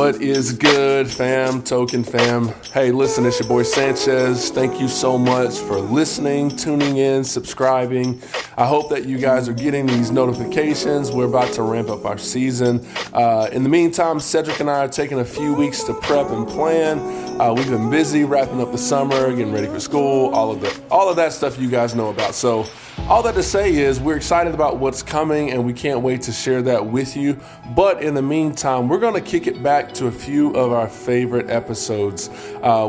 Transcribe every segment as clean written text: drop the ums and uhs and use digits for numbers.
What is good, fam, token fam? Hey, listen, it's your boy Sanchez. Thank you so much for listening, tuning in, subscribing. I hope that you guys are getting these notifications. We're about to ramp up our season. In the meantime, Cedric and I are taking a few weeks to prep and plan. We've been busy wrapping up the summer, getting ready for school, all of that stuff you guys know about. So all that to say is we're excited about what's coming and we can't wait to share that with you. But in the meantime, we're going to kick it back to a few of our favorite episodes.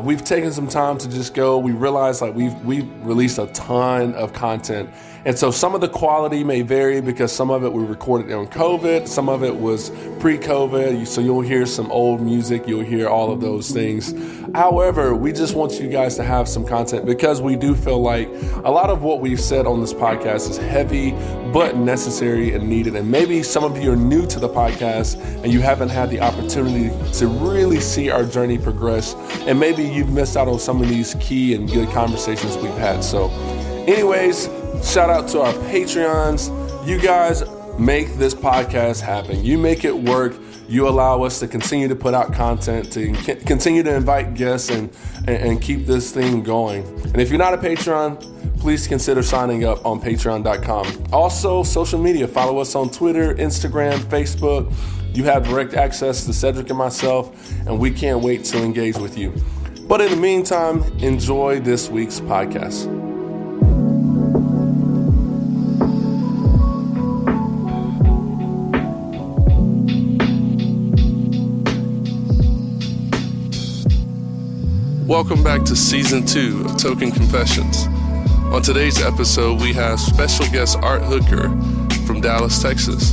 We've taken some time to just go. We realized we've released a ton of content. And so some of the quality may vary because some of it we recorded during COVID, some of it was pre-COVID, so you'll hear some old music, you'll hear all of those things. However, we just want you guys to have some content because we do feel like a lot of what we've said on this podcast is heavy, but necessary and needed. And maybe some of you are new to the podcast and you haven't had the opportunity to really see our journey progress. And maybe you've missed out on some of these key and good conversations we've had. So anyways, shout out to our Patreons. You guys make this podcast happen. You make it work. You allow us to continue to put out content, to continue to invite guests and keep this thing going. And if you're not a Patreon, please consider signing up on patreon.com. Also, social media. Follow us on Twitter, Instagram, Facebook. You have direct access to Cedric and myself, and we can't wait to engage with you. But in the meantime, enjoy this week's podcast. Welcome back to Season 2 of Token Confessions. On today's episode, we have special guest Art Hooker from Dallas, Texas.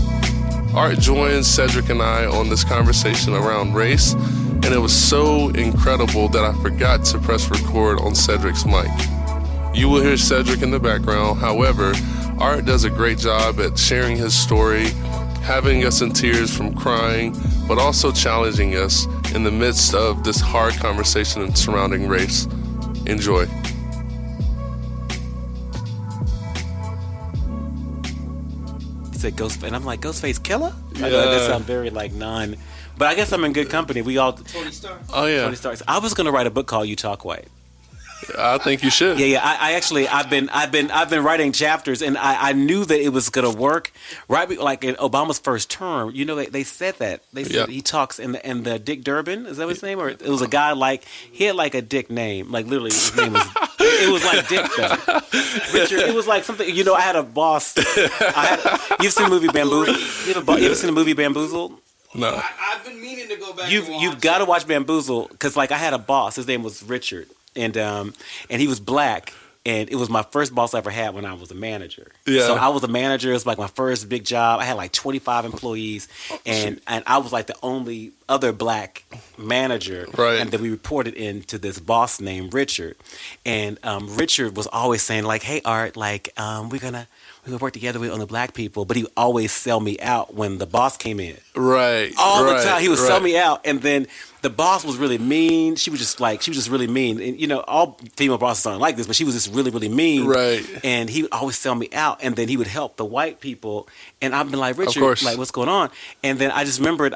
Art joins Cedric and I on this conversation around race, and it was so incredible that I forgot to press record on Cedric's mic. You will hear Cedric in the background. However, Art does a great job at sharing his story, having us in tears from crying, but also challenging us in the midst of this hard conversation surrounding race. Enjoy. He said Ghost, and I'm like, Ghostface Killer? Yeah. That sounds very like but I guess I'm in good company. We all Tony Stark. Oh yeah. Tony Stark. I was gonna write a book called You Talk White. I think you should. Yeah. I've been writing chapters, and I knew that it was gonna work. Right, like in Obama's first term, you know, they said that he talks in the Dick Durbin. Is that his name? Or it was a guy he had like a Dick name, like literally his name was. It was like Dick though. Richard. It was like something. You know, I had a boss. You've seen the movie Bamboozled? You ever seen the movie Bamboozled? No. I've been meaning to go back. You've got to watch Bamboozled because like I had a boss. His name was Richard. And he was black, and it was my first boss I ever had when I was a manager. Yeah. So I was a manager. It was like my first big job. I had like 25 employees, and I was like the only other black manager. Right. And then we reported into this boss named Richard, and Richard was always saying like, "Hey Art, like we're gonna work together on the black people," but he would always sell me out when the boss came in. Right. All the time he would sell me out, and then the boss was really mean. She was just really mean. And, you know, all female bosses aren't like this, but she was just really, really mean. Right. And he would always sell me out. And then he would help the white people. And I've been like, Richard, like, what's going on? And then I just remembered,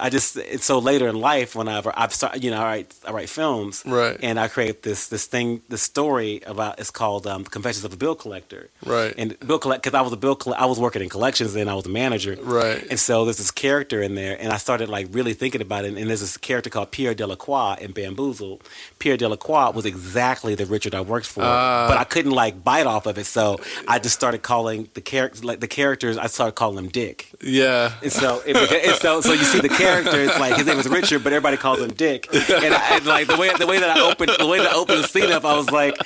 so later in life, whenever I've started, you know, I write films. Right. And I create this story about, it's called Confessions of a Bill Collector. Right. And because I was working in collections and I was a manager. Right. And so there's this character in there, and I started like really thinking about it. And there's this character called Pierre Delacroix in Bamboozled. Pierre Delacroix was exactly the Richard I worked for, but I couldn't like bite off of it. So I just started calling the characters. I started calling them Dick. Yeah. And so so you see the character. It's like his name is Richard, but everybody calls him Dick. And like the way that I opened the scene up, I was like,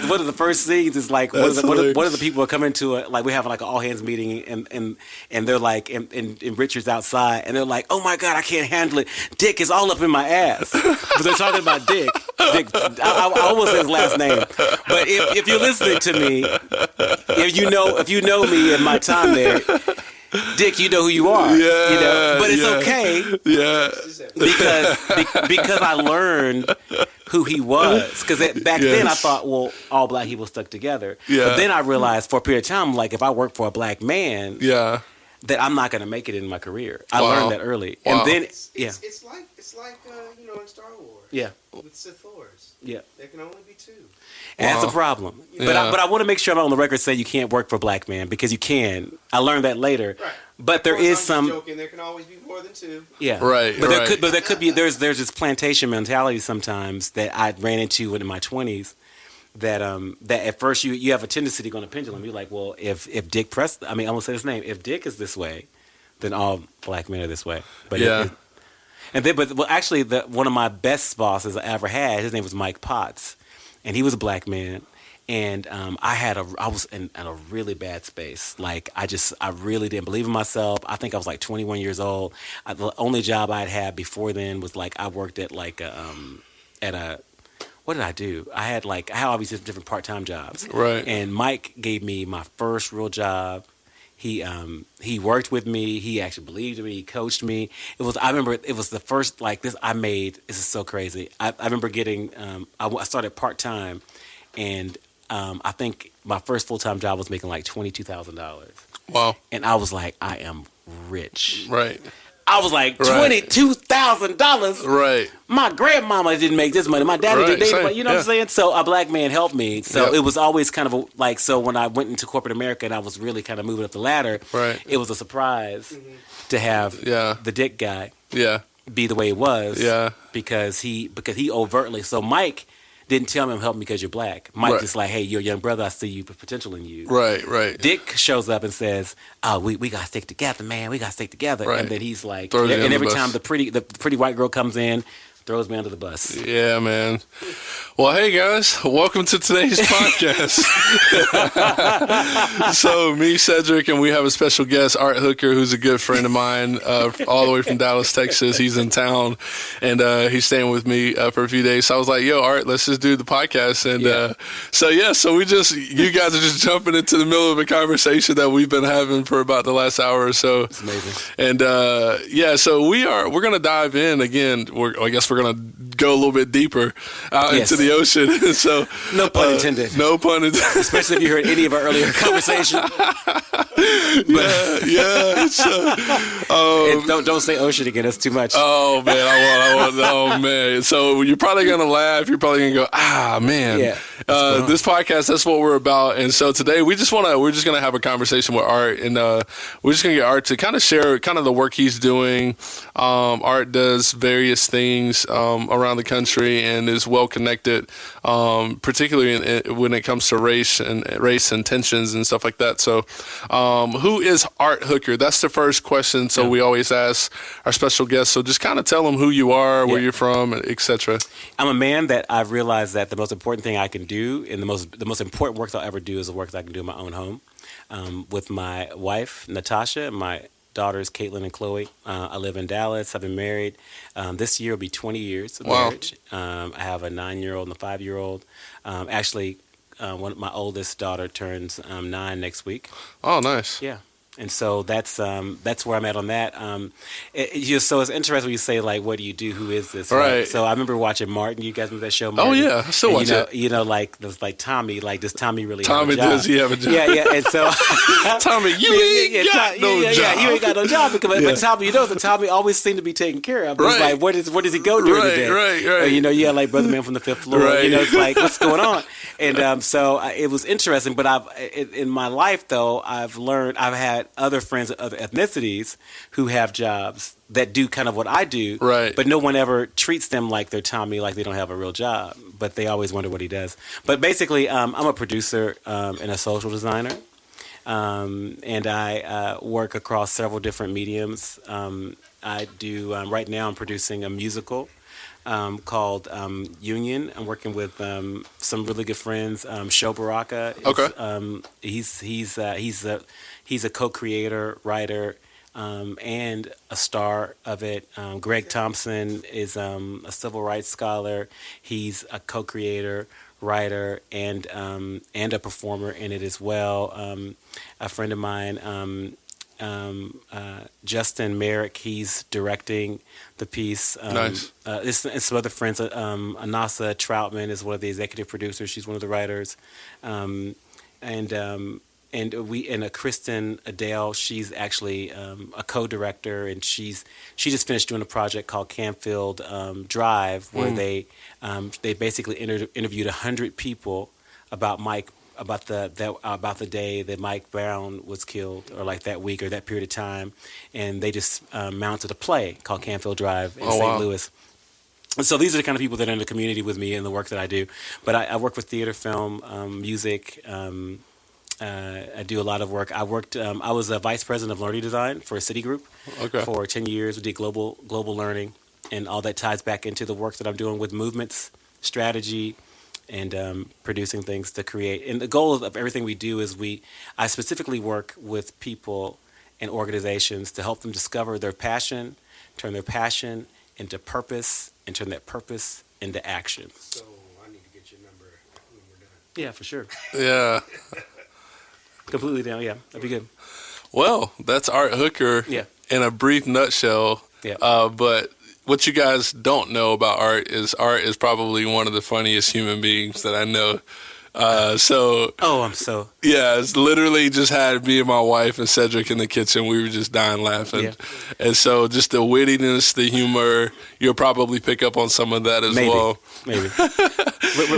one of the first scenes is like one of the people are coming to like we're having like an all hands meeting, and they're like, and Richard's outside, and they're like, oh my God, I can't handle it. Dick is all up in my ass. Because they're talking about Dick. I almost said his last name. But if you're listening to me, if you know me and my time there, Dick, you know who you are. Yeah. You know? But it's okay. Yeah. Because I learned who he was. Because back then I thought, well, all black people stuck together. Yeah. But then I realized for a period of time, like if I work for a black man, that I'm not going to make it in my career. I Wow. learned that early, Wow. and then It's like in Star Wars. Yeah. With Sith Lords. Yeah. There can only be two. And that's a Wow. problem. Yeah. But I want to make sure I'm on the record saying you can't work for black man, because you can. I learned that later. Right. But there Of course, is I'm some. joking. There can always be more than two. Yeah. Right, But right. there could be there's this plantation mentality sometimes that I ran into in my 20s. That at first you have a tendency to go on a pendulum. You're like, well, if Dick Preston, I mean, I'm gonna say his name. If Dick is this way, then all black men are this way. But Yeah. actually, one of my best bosses I ever had, his name was Mike Potts, and he was a black man. And I was in a really bad space. Like I really didn't believe in myself. I think I was like 21 years old. The only job I'd had before then was like I worked at like what did I do? I had all these different part-time jobs. Right. And Mike gave me my first real job. He worked with me. He actually believed in me. He coached me. I remember it was the first like this I made. This is so crazy. I remember getting. I started part-time, and I think my first full-time job was making like $22,000. Wow. And I was like, I am rich. Right. I was like, Right. $22,000. Right. My grandmama didn't make this money. My daddy Right, did. same, You know what I'm saying? So a black man helped me. So Yep. it was always kind of so when I went into corporate America and I was really kind of moving up the ladder, Right. it was a surprise to have Yeah. the Dick guy Yeah. be the way it was. Yeah. Because he overtly. So Mike didn't tell me help me because you're black. Mike Right. just like, hey, you're a young brother. I see you potential in you. Right. Right. Dick shows up and says, "Oh, we gotta stick together, man. We gotta stick together." Right. And then he's like, Throws you and under every the time bus. the pretty white girl comes in, throws me under the bus. Yeah, man. Well, hey guys, welcome to today's podcast. So, me, Cedric, and we have a special guest, Art Hooker, who's a good friend of mine, all the way from Dallas, Texas. He's in town, and he's staying with me for a few days. So I was like, "Yo, Art, let's just do the podcast." And Yeah. so you guys are just jumping into the middle of a conversation that we've been having for about the last hour or so. It's amazing. And so we're gonna dive in again. I guess we're gonna go a little bit deeper out Yes. into the ocean. So No pun intended. no pun intended. Especially if you heard any of our earlier conversation. Yeah. And don't say ocean again. That's too much. Oh man, I won't. Oh man. So you're probably gonna laugh. You're probably gonna go, man. Yeah. This podcast, that's what we're about. And so today we're just gonna have a conversation with Art, and we're just gonna get Art to kind of share kind of the work he's doing. Art does various things around the country and is well connected, particularly when it comes to race and tensions and stuff like that. So, who is Art Hooker? That's the first question. So we always ask our special guests. So just kind of tell them who you are, where you're from, etc. I'm a man that I've realized that the most important thing I can do, and the most important work I'll ever do, is the work that I can do in my own home, with my wife Natasha and my daughters Caitlin and Chloe. I live in Dallas. I've been married. This year will be 20 years of Wow. marriage. I have a 9-year-old and a 5-year-old. Actually, my oldest daughter turns 9 next week. Oh, nice. Yeah. And so that's where I'm at on that. So it's interesting when you say, like, what do you do? Who is this? Right. So I remember watching Martin. You guys remember that show, Oh Martin? yeah, I still And watch it. You know, like there's like Tommy. Like, does Tommy really Tommy, have a job? does he have a job? Yeah. And so Tommy, you ain't got no job. Yeah, you ain't got no job. Because, Yeah. But Tommy, Tommy always seemed to be taken care of. But Right. It's like, where does he go during the day? Right. Or, yeah, like Brother Man from the Fifth Floor. Right. It's like, what's going on? And so it was interesting. But in my life, though, I've had other friends of other ethnicities who have jobs that do kind of what I do. Right. But no one ever treats them like they're Tommy, like they don't have a real job. But they always wonder what he does. But basically, I'm a producer and a social designer. And I work across several different mediums. I do, right now I'm producing a musical called Union. I'm working with some really good friends. Sho Baraka. He's a co-creator, writer, and a star of it. Greg Thompson is a civil rights scholar. He's a co-creator, writer, and a performer in it as well. A friend of mine, Justin Merrick, he's directing the piece. Nice. And some other friends. Anasa Troutman is one of the executive producers. She's one of the writers. Kristen Adele, she's actually a co-director, and she just finished doing a project called Campfield Drive, where they basically interviewed 100 people about the day that Mike Brown was killed, or like that week or that period of time, and they just mounted a play called Campfield Drive in St. Louis. And so these are the kind of people that are in the community with me and the work that I do. But I work with theater, film, music. I do a lot of work. I was a vice president of learning design for Citigroup for 10 years. We did global learning, and all that ties back into the work that I'm doing with movements, strategy, and producing things to create. And the goal of everything we do is I specifically work with people and organizations to help them discover their passion, turn their passion into purpose, and turn that purpose into action. So I need to get your number when we're done. Yeah, for sure. Yeah. Completely down. Yeah, that'd be good. Well, that's Art Hooker in a brief nutshell. Yeah. But what you guys don't know about Art is probably one of the funniest human beings that I know. Yeah, it's literally just had me and my wife and Cedric in the kitchen. We were just dying laughing. Yeah. And so just the wittiness, the humor, you'll probably pick up on some of that as well. Maybe.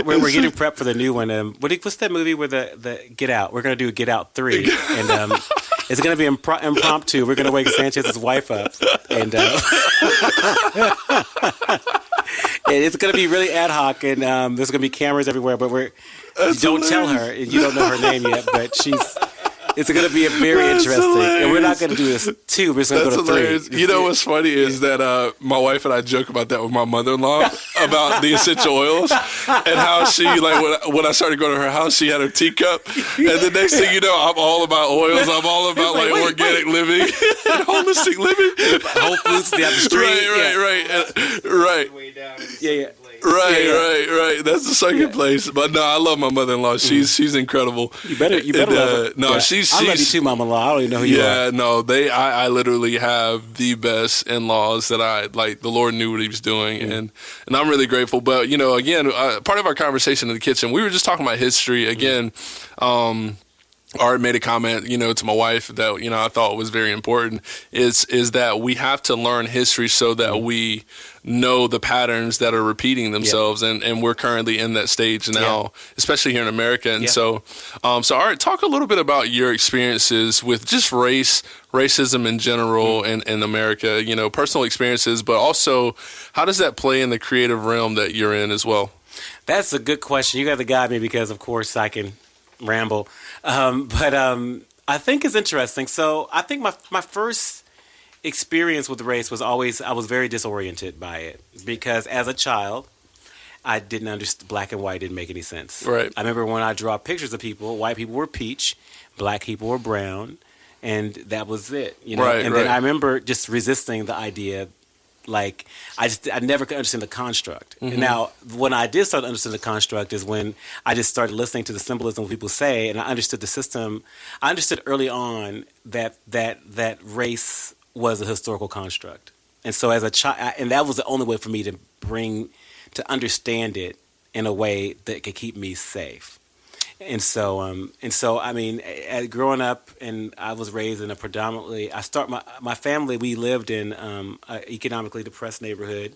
We're getting prepped for the new one. What's that movie where the Get Out? We're going to do Get Out 3. And it's going to be impromptu. We're going to wake Sanchez's wife up. And it's going to be really ad hoc. And there's going to be cameras everywhere. But don't tell her, and you don't know her name yet, but it's going to be very interesting. Hilarious. And we're not going to do this 2, we're just going to go to 3. Hilarious. You know what's funny is that my wife and I joke about that with my mother-in-law about the essential oils, and how she, like, when I started going to her house, she had her teacup, and the next thing you know, I'm all about oils, I'm all about organic living and holistic living. Whole Foods down the street. Right. Way down in the Yeah. Right. That's the second place. But no, I love my mother-in-law. She's incredible. You better love her. No, she's. I love you too, Mama-in-law. I don't even know who you are. Yeah, no, I literally have the best in-laws that I like. The Lord knew what He was doing, and I'm really grateful. But again, part of our conversation in the kitchen, we were just talking about history again. Art made a comment, to my wife that, I thought was very important is that we have to learn history so that we know the patterns that are repeating themselves. And we're currently in that stage now, especially here in America. And so Art, talk a little bit about your experiences with just racism in general in America, personal experiences, but also how does that play in the creative realm that you're in as well? That's a good question. You got to guide me because, of course, I can ramble. But I think it's interesting. So I think my first experience with race was always, I was very disoriented by it because as a child, I didn't understand, black and white didn't make any sense. Right. I remember when I draw pictures of people, white people were peach, black people were brown, and that was it. Then I remember just resisting the idea. Like, I never could understand the construct. And now, when I did start to understand the construct is when I just started listening to the symbolism people say, and I understood the system. I understood early on that race was a historical construct. And so as a child, and that was the only way for me to understand it in a way that could keep me safe. And so I mean, growing up, and I was raised in a predominantly. My family. We lived in an economically depressed neighborhood,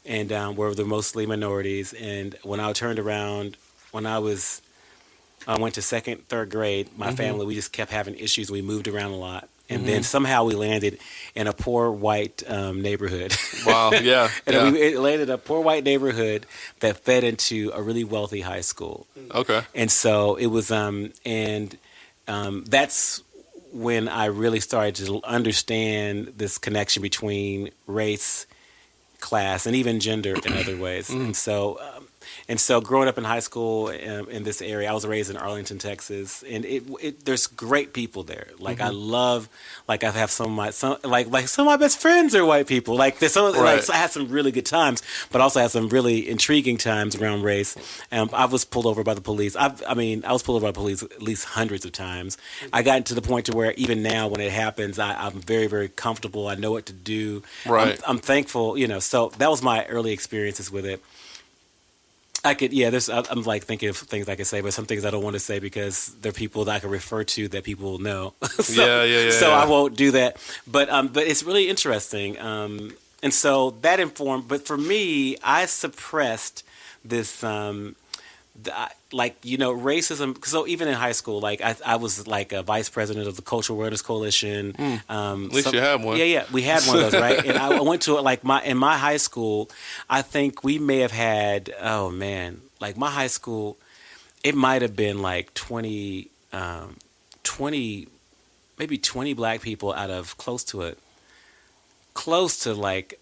and were the mostly minorities. And when I turned around, when I went to second, third grade, my family, we just kept having issues. We moved around a lot. And then somehow we landed in a poor white neighborhood. Wow, yeah. We landed in a poor white neighborhood that fed into a really wealthy high school. Okay. And so it was, that's when I really started to understand this connection between race, class, and even gender in other ways. And so growing up in high school in this area, I was raised in Arlington, Texas, and there's great people there. Like I love, like I have some of my best friends are white people. Like there's some, like so I had some really good times, but also had some really intriguing times around race. I was pulled over by the police. I was pulled over by the police at least hundreds of times. I got to the point to where even now when it happens, I'm very, very comfortable. I know what to do. Right. I'm thankful, So that was my early experiences with it. I could, yeah. I'm like thinking of things I could say, but some things I don't want to say because they're people that I can refer to that people know. So I won't do that. But it's really interesting. And so that informed. But for me, I suppressed this. Racism. So even in high school, like I was like a vice president of the Cultural Awareness Coalition. At least you had one. Yeah, we had one of those, right? And I went to it in my high school. I think we may have had. Oh man, like my high school, it might have been like 20, maybe 20 black people out of close to like.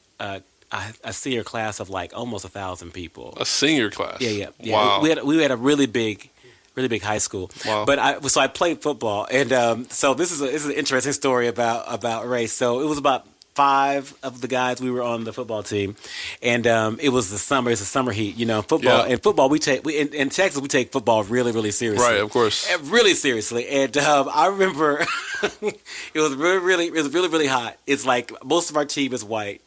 A senior class of like almost 1,000 people. A senior class. Yeah. Wow. We had a really big high school. Wow. But I played football, and so this is an interesting story about race. So it was about 5 of the guys we were on the football team, and it was the summer. It's a summer heat, football. Yeah. And football, in Texas we take football really, really seriously. Right, of course. Really seriously. And I remember it was really hot. It's like most of our team is white.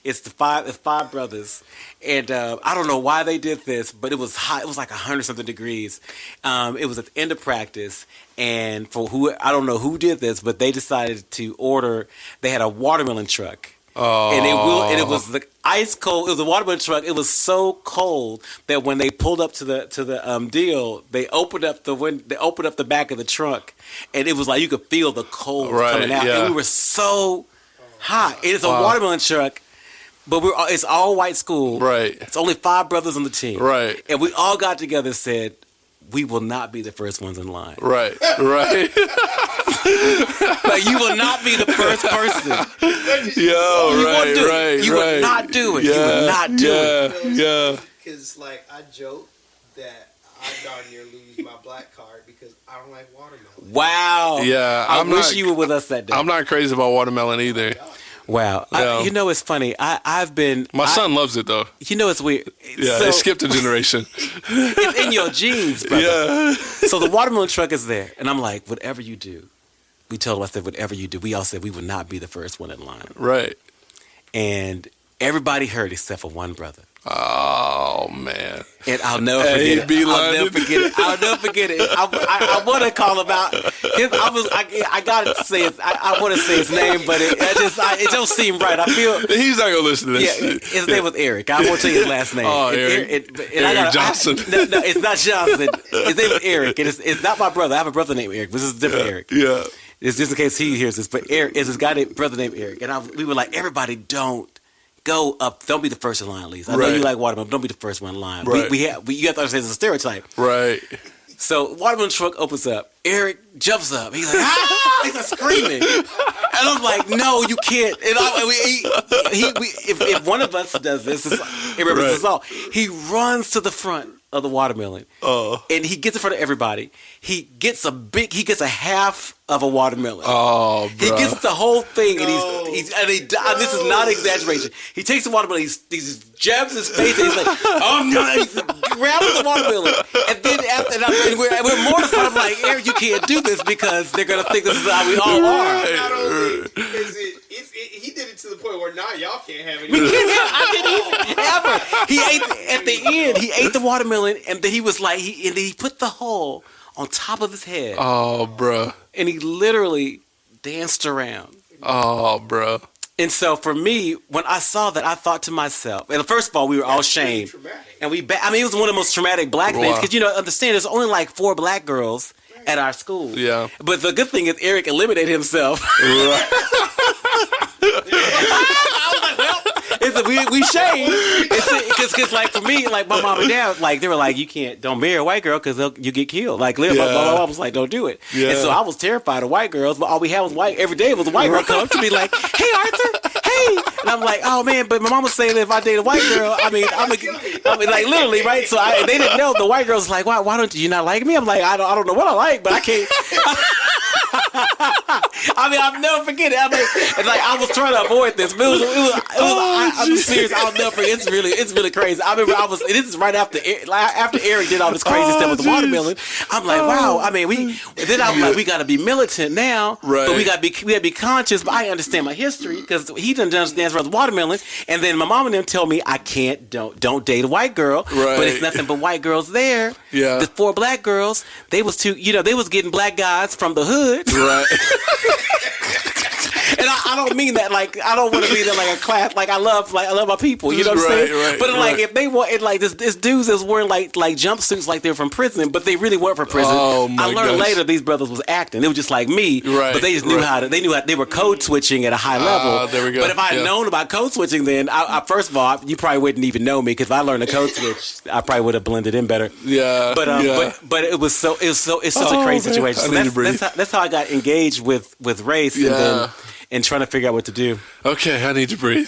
It's five brothers, and I don't know why they did this, but it was hot. It was like 100-something degrees. It was at the end of practice, and I don't know who did this, but they decided to order. They had a watermelon truck, and it was the ice cold. It was a watermelon truck. It was so cold that when they pulled up to the deal, they opened up They opened up the back of the trunk, and it was like you could feel the cold coming out. Yeah. And we were so hot. It is a watermelon truck. But it's all white school. Right. It's only 5 brothers on the team. Right. And we all got together and said, we will not be the first ones in line. Right. Like, you will not be the first person. You will not do it. Yeah, you will not do it. Yeah. Because, like, I joke that I darn near lose my black card because I don't like watermelon. Wow. Yeah. I wish you were with us that day. I'm not crazy about watermelon either. Wow. Yeah. It's funny. I've been... My son loves it, though. It's weird. Yeah, it skipped a generation. It's in your genes, brother. Yeah. So the watermelon truck is there. And I'm like, whatever you do. We told him, I said, whatever you do. We all said we would not be the first one in line. Right. And everybody heard except for one brother. Oh, man. And I'll never forget it. I'll never forget it. I want to call him out. I got to say it. I want to say his name, but it don't seem right. I feel he's not gonna listen to this. Yeah, his name was Eric. I won't tell you his last name. Oh, Eric. Eric Johnson. No, it's not Johnson. His name is Eric, and it's not my brother. I have a brother named Eric. This is a different Eric. Yeah. It's just in case he hears this, but Eric is this brother named Eric, and we were like, everybody don't. Go up. Don't be the first in line, at least. I know you like watermelon, but don't be the first one in line. Right. You have to understand it's a stereotype. Right. So watermelon truck opens up. Eric jumps up. He's like, ah! He's like screaming. And I'm like, no, you can't. And if one of us does this, it represents us all. He runs to the front of the watermelon, and he gets in front of everybody. He gets a half of a watermelon. Oh, bro. He gets the whole thing, and this is not exaggeration. He takes the watermelon, he just jabs his face, and he's like, oh no, he grabs the watermelon, and then after that, and we're mortified. I'm like, Eric, you can't do this because they're gonna think this is how we all are. Not only is he did it to the point where now y'all can't have it. We can't have. I didn't ever. He ate at the end. He ate the watermelon, and then he was like, he put the hole on top of his head. Oh, bro. And he literally danced around. Oh, bro. And so for me, when I saw that, I thought to myself, and first of all, we were all shamed. And it was one of the most traumatic black things, because, understand, there's only like 4 black girls at our school. Yeah. But the good thing is Eric eliminated himself. Right. I was like, well, we shame. Because like for me, like my mom and dad, like they were like, don't marry a white girl because you get killed. Like my mom was like, don't do it. Yeah. And so I was terrified of white girls, but all we had was white. Every day was a white girl come up to me like, hey Arthur, hey, and I'm like, oh man, but my mom was saying that if I date a white girl, I mean like literally, right? So they didn't know. The white girls was like, why don't you not like me? I'm like, I don't know what I like, but I can't. I mean, I'll never forget it. I mean, and like I was trying to avoid this, but I'm serious. I'll never forget. It's really crazy. I remember this is right after Eric did all this crazy stuff with the watermelon. I'm like, wow. I mean, then I'm like, we got to be militant now, right? But we got to be conscious. But I understand my history because he doesn't understand about the watermelon. And then my mom and them tell me I don't date a white girl, right? But it's nothing but white girls there. Yeah, the 4 black girls. They was they was getting black guys from the hood, right? And I don't mean that like I don't want to be that like a class. Like I love my people. You know what I'm saying? Right, but like if they want, like this dudes is wearing like jumpsuits like they're from prison, but they really weren't from prison. Oh, my I learned gosh. later these brothers was acting. They were just like me, right? But they just knew how to. They were code switching at a high level. There we go. But if I had known about code switching, then I first of all you probably wouldn't even know me because if I learned a code switch, I probably would have blended in better. Yeah. But it's such a crazy situation. So that's how I got engaged with race and trying to figure out what to do. Okay, I need to breathe.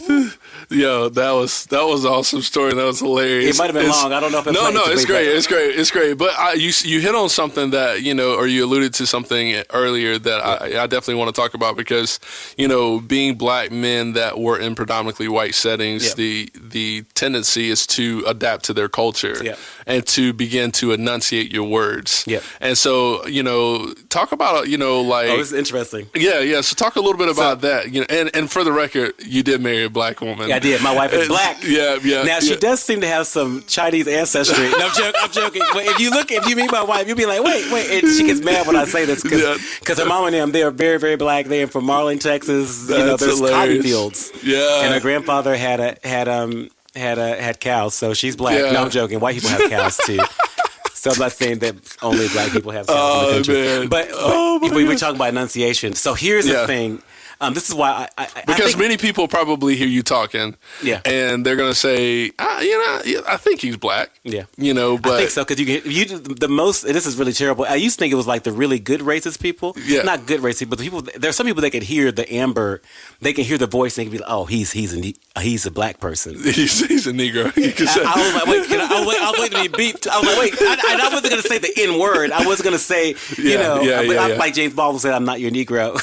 Yo, that was an awesome story. That was hilarious. It might have been long. I don't know if it's great. But you hit on something that or you alluded to something earlier that I definitely want to talk about because being black men that were in predominantly white settings, the tendency is to adapt to their culture and to begin to enunciate your words. Yeah. And so talk about like this is interesting. Yeah. So talk a little bit about that. And for the record, you did marry a black woman. Yeah, I did. My wife is black. Yeah. Now she does seem to have some Chinese ancestry. No, I'm joking. But if you meet my wife, you'll be like, wait, and she gets mad when I say this because her mom and them, they are very, very black. They're from Marlin, Texas. There's cotton fields. Yeah, and her grandfather had cows, so she's black. Yeah. No, I'm joking. White people have cows too. So I'm not saying that only black people have cows in the country. Man. But we were talking about enunciation. So here's the thing. This is why because I think many people probably hear you talking, and they're gonna say, I think he's black, but I think so because you the most. And this is really terrible. I used to think it was like the really good racist people, not good racist, but the people. There's some people that can hear the amber, they can hear the voice, and they can be like, oh, he's a black person, he's a Negro. I was like, wait, I was waiting to be beeped. I was like, wait, I wasn't gonna say the N word. I was gonna say, like James Baldwin said, I'm not your Negro.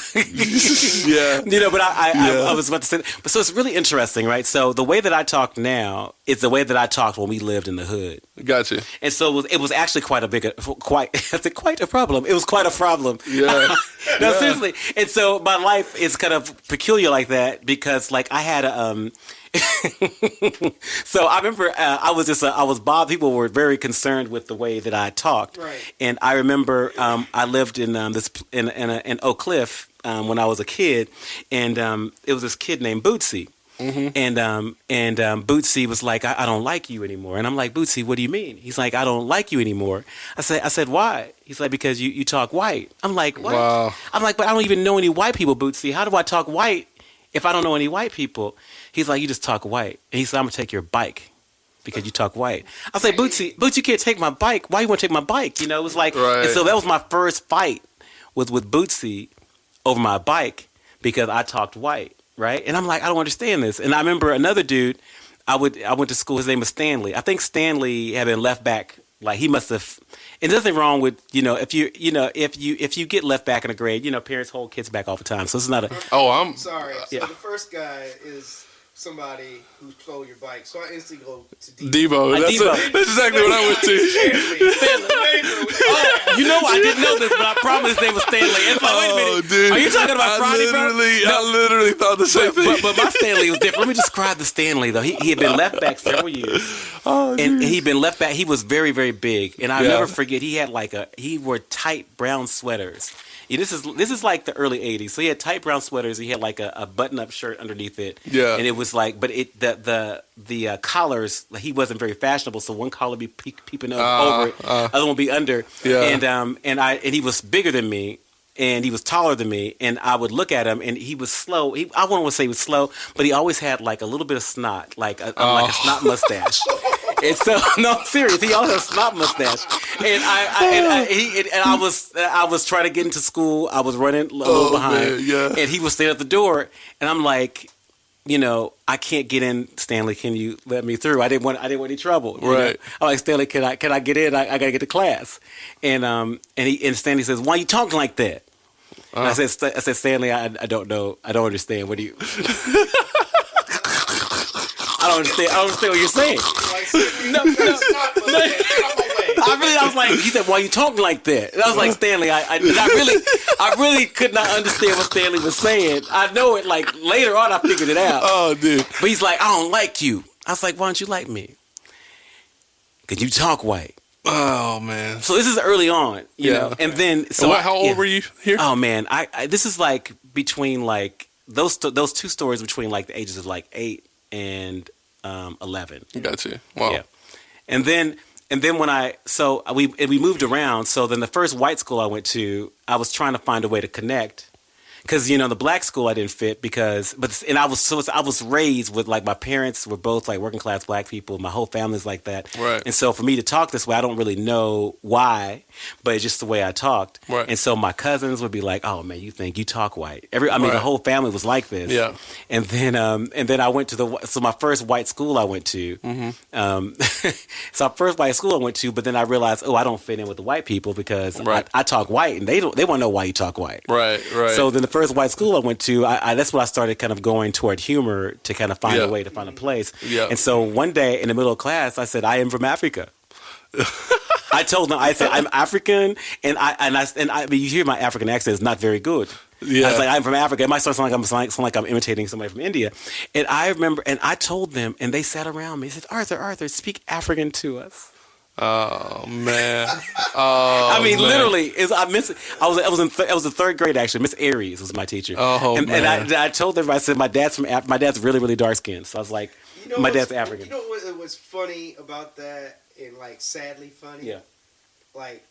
But I was about to say, but so it's really interesting, right? So the way that I talk now is the way that I talked when we lived in the hood. Gotcha. And so it was actually quite a problem. It was quite a problem. Yeah. No, seriously. And so my life is kind of peculiar like that because like I had a so I remember I was Bob. People were very concerned with the way that I talked, right. And I remember I lived in in Oak Cliff when I was a kid, and it was this kid named Bootsy. Mm-hmm. And Bootsy was like, I don't like you anymore. And I'm like, Bootsy, what do you mean? He's like, I don't like you anymore. I said, why? He's like, because you talk white. I'm like, what? Wow. I'm like, but I don't even know any white people, Bootsy. How do I talk white if I don't know any white people? He's like, you just talk white. And he said, I'm going to take your bike because you talk white. I was like, Bootsy, you can't take my bike. Why you want to take my bike? It was like, right. And so that was my first fight with Bootsy over my bike because I talked white. Right. And I'm like, I don't understand this. And I remember another dude, I went to school. His name was Stanley. I think Stanley had been left back. Like he must have. And there's nothing wrong with, if you get left back in a grade, parents hold kids back all the time. So it's not a. Oh, I'm sorry. So the first guy is somebody who stole your bike. So I instantly go to Debo. That's exactly what I went to. I didn't know this, but I promise his name was Stanley. It's like, wait a minute. Dude, are you talking about Friday, bro? I literally thought the same thing. But my Stanley was different. Let me describe the Stanley, though. He had been left back several years. And he'd been left back. He was very, very big. And I'll never forget, he wore tight brown sweaters. Yeah, this is like the early 80s. So he had tight brown sweaters. He had like a button-up shirt underneath it. Yeah. And it was like, but the collars, he wasn't very fashionable. So one collar would be peeping over it, other one would be under. Yeah. And he was bigger than me. And he was taller than me, and I would look at him, and he was slow. I wouldn't want to say he was slow, but he always had like a little bit of snot, like a snot mustache. And so, no, I'm serious. He always had a snot mustache, and I was trying to get into school. I was running a little behind, and he was standing at the door, and I'm like, I can't get in. Stanley, can you let me through? I didn't want any trouble. Right. I'm like, Stanley, can I get in? I gotta get to class. And Stanley says, why are you talking like that? I said, Stanley, I don't know. I don't understand. What do you? I don't understand. I don't understand what you're saying. I was like, he said, "Why you talking like that?" And I was like, Stanley, I really could not understand what Stanley was saying. I know it like later on. I figured it out. Oh, dude. But he's like, "I don't like you." I was like, "Why don't you like me?" Because you talk white. Oh man. So this is early on, you know. And then, so how old were you here? Oh man, I this is like between like those two stories between like the ages of like 8 and 11. Gotcha. Wow. Yeah. And then when we moved around. So then the first white school I went to, I was trying to find a way to connect. Because, you know, the black school I didn't fit I was raised with, like, my parents were both, like, working class black people. My whole family's like that. Right. And so for me to talk this way, I don't really know why, but it's just the way I talked. Right. And so my cousins would be like, "Oh, man, you think you talk white." The whole family was like this. Yeah. And then I went to my first white school I went to. So our first white school I went to, but then I realized, I don't fit in with the white people because I talk white, and they want to know why you talk white. Right. So then the first white school I went to, that's when I started kind of going toward humor to kind of find a way to find a place. Yeah. And so one day in the middle of class, I said, "I am from Africa." I told them, I said, "I'm African," and you hear my African accent is not very good. Yeah. I was like, "I'm from Africa." It might sound like I'm imitating somebody from India. And I remember, and I told them, and they sat around me. They said, Arthur, speak African to us." Oh man! Oh, literally, I was in third grade actually. Miss Aries was my teacher. Oh, and I told them, I said, my dad's really, really dark skinned. So I was like, my dad's African. You know what was funny about that, and like sadly funny? Yeah. Like,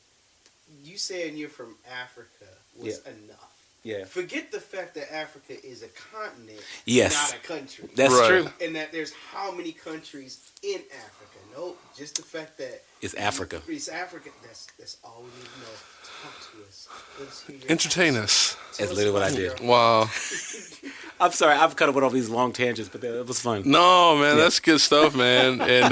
you saying you're from Africa was enough. Yeah. Forget the fact that Africa is a continent, yes, not a country. That's true. And that there's how many countries in Africa? Nope. Just the fact that it's Africa. It's Africa. That's all we need to know. Talk to us. Let's hear your Entertain us. That's literally what I did. Wow. I'm sorry, I've cut up all these long tangents, but it was fun. No, man, that's good stuff, man. And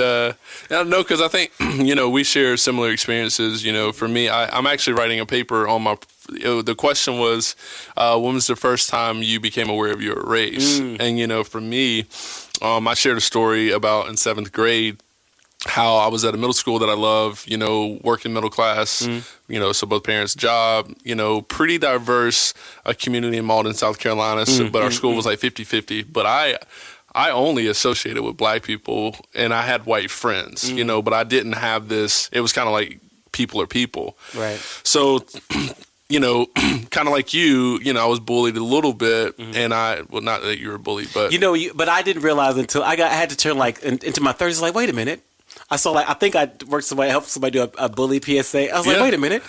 no, because I think we share similar experiences. For me, I'm actually writing a paper on my. The question was, when was the first time you became aware of your race? And for me, I shared a story about in 7th grade. How I was at a middle school that I love, working middle class, so both parents' job, pretty diverse community in Malden, South Carolina. But our school was like 50-50. But I only associated with black people, and I had white friends, but I didn't have this. It was kind of like people are people. Right. So, kind of like you, I was bullied a little bit, and not that you were bullied, but but I didn't realize until I had to turn like into my 30s. Like, wait a minute. I saw I think I helped somebody do a bully PSA. I was like, wait a minute.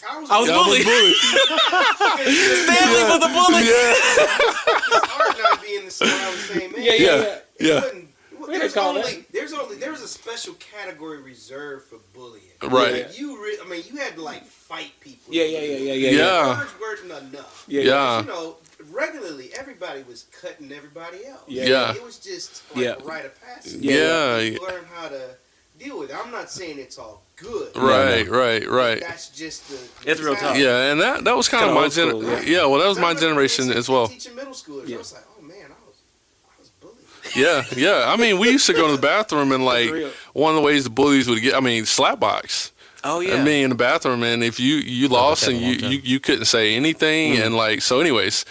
I was bullied. Stanley was a bully. It's hard not being the same. I was saying, man. There was a special category reserved for bullying. Right. You had to like fight people. Yeah. Words weren't enough. Yeah. Regularly everybody was cutting everybody else. Yeah. It was just like a rite of passage. Yeah. You learn how to deal with it. I'm not saying it's all good. Right. That's just it's real tough. Yeah, and that was kind of my generation. Yeah, well, that was my generation as well. Teaching middle schoolers, I was like, oh man, I was bullied. Yeah. I mean, we used to go to the bathroom and like one of the ways the bullies would get, slap box. Oh yeah. In the bathroom, and if you lost and you couldn't say anything, and like so. Anyways,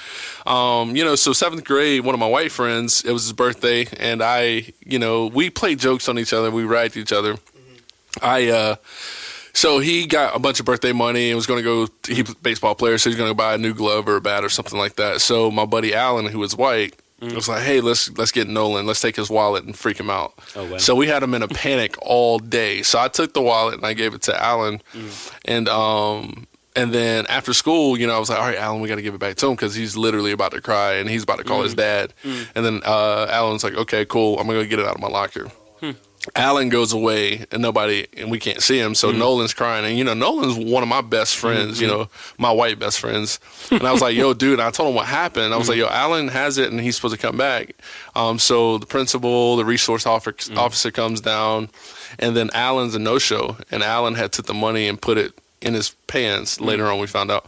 so 7th grade, one of my white friends, it was his birthday, and we played jokes on each other, we ragged each other. So he got a bunch of birthday money and was going to go. He was a baseball player, so he's going to buy a new glove or a bat or something like that. So my buddy Alan, who was white, was like, "Hey, let's get Nolan. Let's take his wallet and freak him out." Oh, wow. So we had him in a panic all day. So I took the wallet and I gave it to Alan, and then after school, I was like, "All right, Alan, we got to give it back to him because he's literally about to cry and he's about to call his dad." And then Alan's like, "Okay, cool. I'm gonna go get it out of my locker." Alan goes away and we can't see him. So Nolan's crying, and Nolan's one of my best friends, my white best friends. And I was like, yo, dude, I told him what happened. I was like, yo, Alan has it and he's supposed to come back. So the principal, the resource officer comes down, and then Alan's a no-show, and Alan had took the money and put it in his pants. Later on, we found out.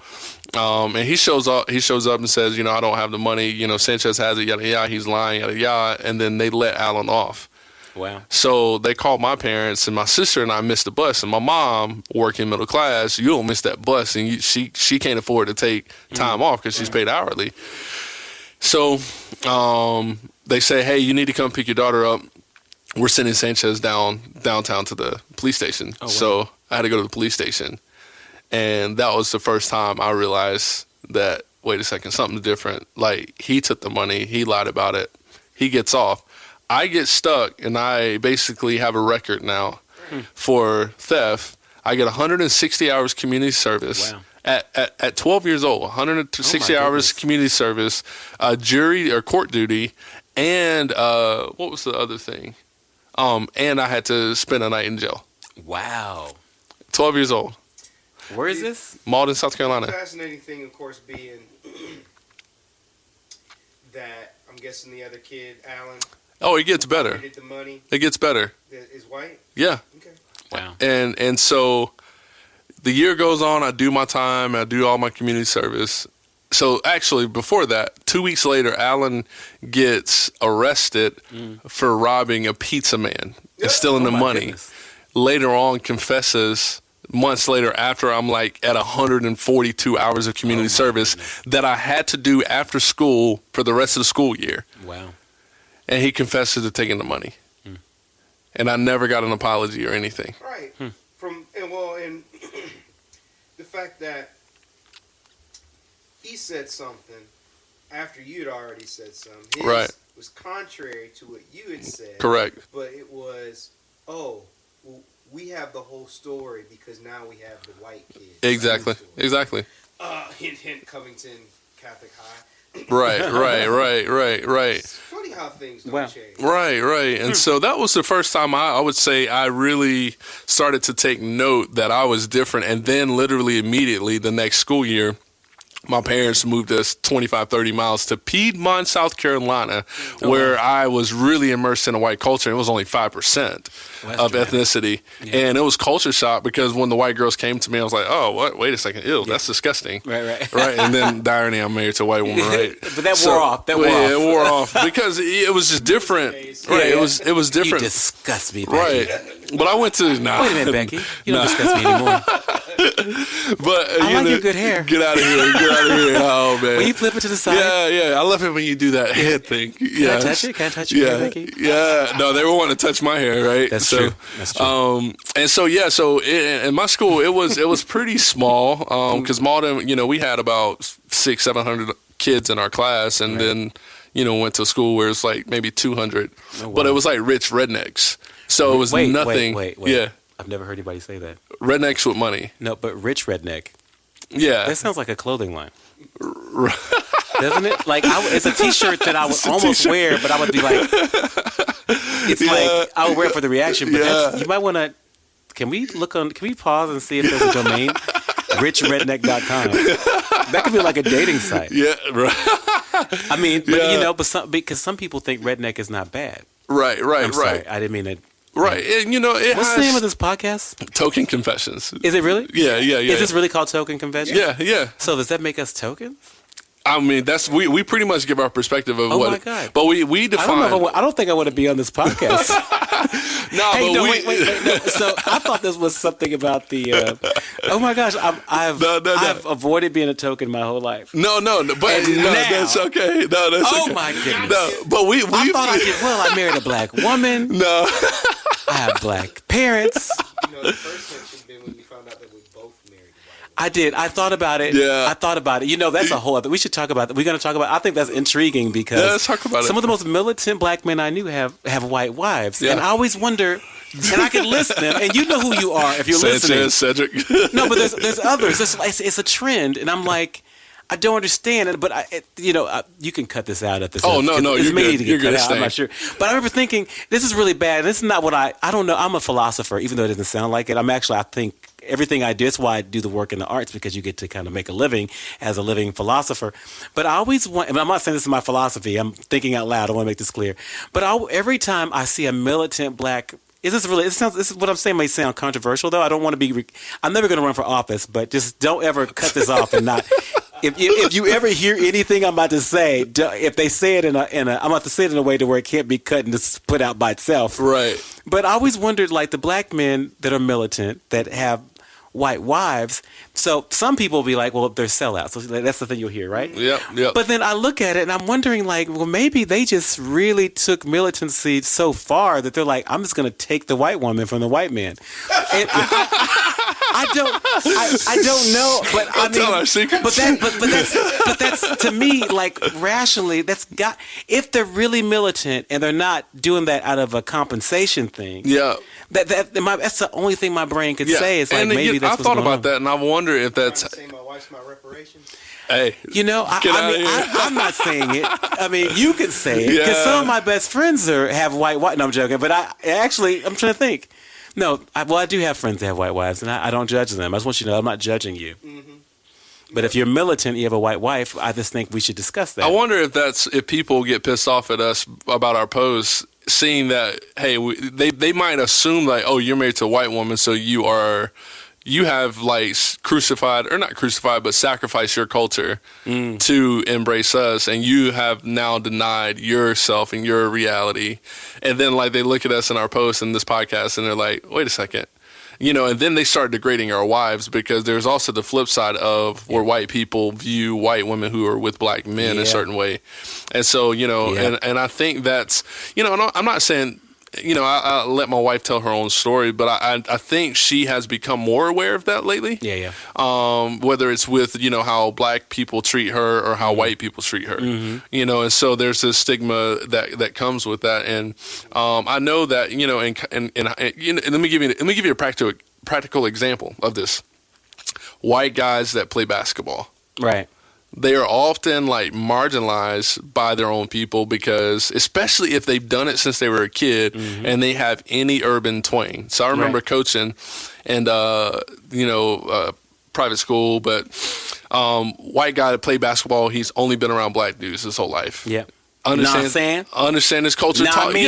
And he shows up and says, I don't have the money. Sanchez has it, yada, yada. He's lying, yada, yada. And then they let Alan off. Wow. So they called my parents, and my sister and I missed the bus. And my mom, working middle class, you don't miss that bus. And she can't afford to take time off because she's paid hourly. So they say, hey, you need to come pick your daughter up. We're sending Sanchez downtown to the police station. Oh, wow. So I had to go to the police station. And that was the first time I realized that, wait a second, something's different. Like, he took the money. He lied about it. He gets off. I get stuck, and I basically have a record now for theft. I get 160 hours community service. Wow. At 12 years old, 160 hours community service, jury or court duty, and what was the other thing? And I had to spend a night in jail. Wow. 12 years old. Where is this? Malden, South Carolina. The fascinating thing, of course, being that I'm guessing the other kid, Alan. Oh, it gets better. The money. It gets better. Is white? Yeah. Okay. Wow. And so the year goes on. I do my time. I do all my community service. So actually, before that, 2 weeks later, Alan gets arrested for robbing a pizza man and stealing the money. Goodness. Later on, confesses months later after I'm like at 142 hours of community service that I had to do after school for the rest of the school year. Wow. And he confesses to taking the money. And I never got an apology or anything. Right. And the fact that he said something after you'd already said something. His was contrary to what you had said. Correct. But it was, we have the whole story because now we have the white kid. Exactly. Hint, hint, Covington Catholic High. Right. It's funny how things don't change. Right. And so that was the first time I would say I really started to take note that I was different. And then literally immediately the next school year, my parents moved us 25, 30 miles to Piedmont, South Carolina, where I was really immersed in a white culture. It was only 5% of ethnicity. Yeah. And it was culture shock because when the white girls came to me, I was like, oh, what? Wait a second. Ew, that's disgusting. Right. And then the irony, I'm married to a white woman, right? But that wore off. It wore off because it was just different. Right. It was different. You disgust me, Becky. Right. But I went to, Wait a minute, Becky. You don't disgust me anymore. But I like your good hair. Get out of here. Oh, man. When you flip it to the side. Yeah. I love it when you do that head thing. Can I touch it? Can I touch your hair, Becky? Yeah. No, they were wanting to touch my hair, right? That's true. And so, in my school, it was pretty small because Malden, we had about 600-700 kids in our class, and then, went to school where it's like maybe 200. Oh, wow. But it was like rich rednecks. So it was nothing. Wait. Yeah. I've never heard anybody say that. Rednecks with money. No, but rich redneck. Yeah. That sounds like a clothing line. Doesn't it? Like, it's a T-shirt that I would almost wear, but I would be like, like, I would wear it for the reaction. But you might want to, can we pause and see if there's a domain? richredneck.com. That could be like a dating site. Yeah, right. I mean, but because some people think redneck is not bad. Right. Sorry, I didn't mean it. Right, and what's the name of this podcast? Token Confessions. Is it really? Yeah. Is this really called Token Confessions? Yeah. So does that make us tokens? I mean, that's we pretty much give our perspective of what. Oh my God! But we define. I don't think I want to be on this podcast. Wait. No. So I thought this was something about the. Oh my gosh! I've avoided being a token my whole life. No, that's okay. No, that's okay. My goodness! No, but I thought I could. Well, I married a black woman. No, I have black parents. The first section been when you found out that we both married. I did. I thought about it. Yeah. I thought about it. That's a whole other. We should talk about that. We're going to talk about. I think that's intriguing because let's talk about some it. of the most militant black men I knew have white wives, and I always wonder. And I can list them, and you know who you are if you're listening. Cedric. No, but there's others. It's a trend, and I'm like, I don't understand it. But you can cut this out at this. Oh no, you're good. You're good. I'm not sure, but I remember thinking this is really bad. This is not what I don't know. I'm a philosopher, even though it doesn't sound like it. I think everything I do. That's why I do the work in the arts because you get to kind of make a living as a living philosopher. But I always want. And I'm not saying this is my philosophy. I'm thinking out loud. I want to make this clear. But every time I see a militant black. This is what I'm saying may sound controversial, though. I don't want to be, I'm never going to run for office, but just don't ever cut this off and not, if you ever hear anything I'm about to say, if they say it in a, I'm about to say it in a way to where it can't be cut and just put out by itself. Right. But I always wondered, like the black men that are militant that have white wives. So some people will be like, well, they're sellouts. So that's the thing you'll hear, right? Yep. But then I look at it and I'm wondering, like, well, maybe they just really took militancy so far that they're like, I'm just going to take the white woman from the white man. And I don't know, but I mean, but that's to me, like, rationally, if they're really militant and they're not doing that out of a compensation thing. Yeah. That's the only thing my brain could say. Is like, and maybe that's I thought about that, and I wonder if that's. Say my wife's my reparations. Hey, I'm not saying it. I mean, you could say it because some of my best friends have white. No, I'm joking. But I'm trying to think. No, I do have friends that have white wives, and I don't judge them. I just want you to know I'm not judging you. Mm-hmm. But if you're militant, you have a white wife, I just think we should discuss that. I wonder if people get pissed off at us about our posts, seeing that, hey, they might assume like, oh, you're married to a white woman, so you have like but sacrificed your culture to embrace us, and you have now denied yourself and your reality. And then like they look at us in our posts in this podcast and they're like, wait a second. And then they start degrading our wives, because there's also the flip side of where white people view white women who are with black men in a certain way. And so, and I think that's, I'm not saying, I let my wife tell her own story, but I think she has become more aware of that lately. Yeah. Whether it's with, how black people treat her or how white people treat her, and so there's this stigma that comes with that. And I know that, and let me give you a practical example of this. White guys that play basketball. Right. They are often like marginalized by their own people, because especially if they've done it since they were a kid and they have any urban twang. So I remember coaching and, private school, but white guy that played basketball, he's only been around black dudes his whole life. Yeah. Understand his culture. Wait.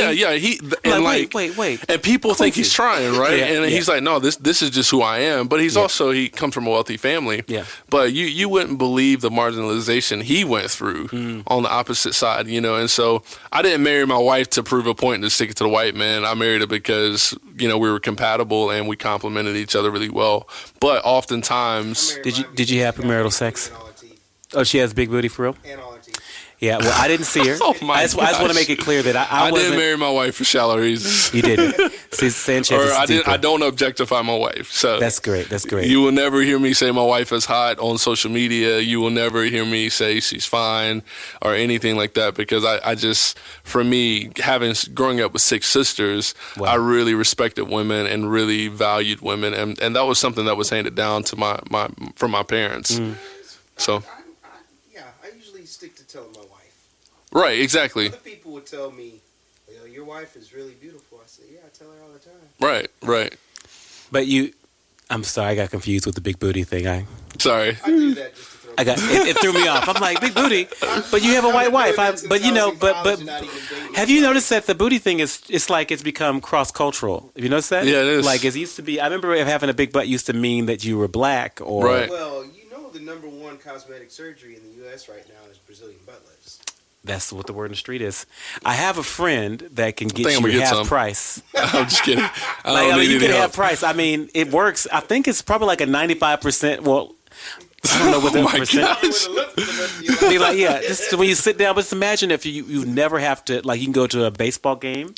And people think he's trying, right? And he's like, no, this is just who I am. But he's also, he comes from a wealthy family. Yeah. But you wouldn't believe the marginalization he went through on the opposite side, And so I didn't marry my wife to prove a point and to stick it to the white man. I married her because, we were compatible and we complemented each other really well. But oftentimes, did you have premarital sex? Oh, she has big booty for real? And all her teeth. Yeah, well, I didn't see her. I just want to make it clear that I didn't marry my wife for shallow reasons. You didn't. See, Sanchez or I don't objectify my wife. So that's great. You will never hear me say my wife is hot on social media. You will never hear me say she's fine or anything like that, because I just, for me, growing up with 6 sisters, I really respected women and really valued women, and that was something that was handed down to from my parents. So. I usually stick to telling my wife. Right, exactly. Other people would tell me, well, your wife is really beautiful. I say, yeah, I tell her all the time. Right. But I'm sorry, I got confused with the big booty thing. Sorry. I do that just to throw it threw me off. I'm like, big booty, but you have a white wife. But have you noticed that the booty thing it's like it's become cross-cultural? Have you noticed that? Yeah, it is. Like it used to be. I remember having a big butt used to mean that you were black or. Right. Well, the number one cosmetic surgery in the U.S. right now is Brazilian butt lifts. That's what the word in the street is. I have a friend that can get you half price. I'm just kidding. You can have price. I mean, it works. I think it's probably like a 95%. Well, I don't know what the percent. Be like, just when you sit down. But just imagine if you never have to, like, you can go to a baseball game.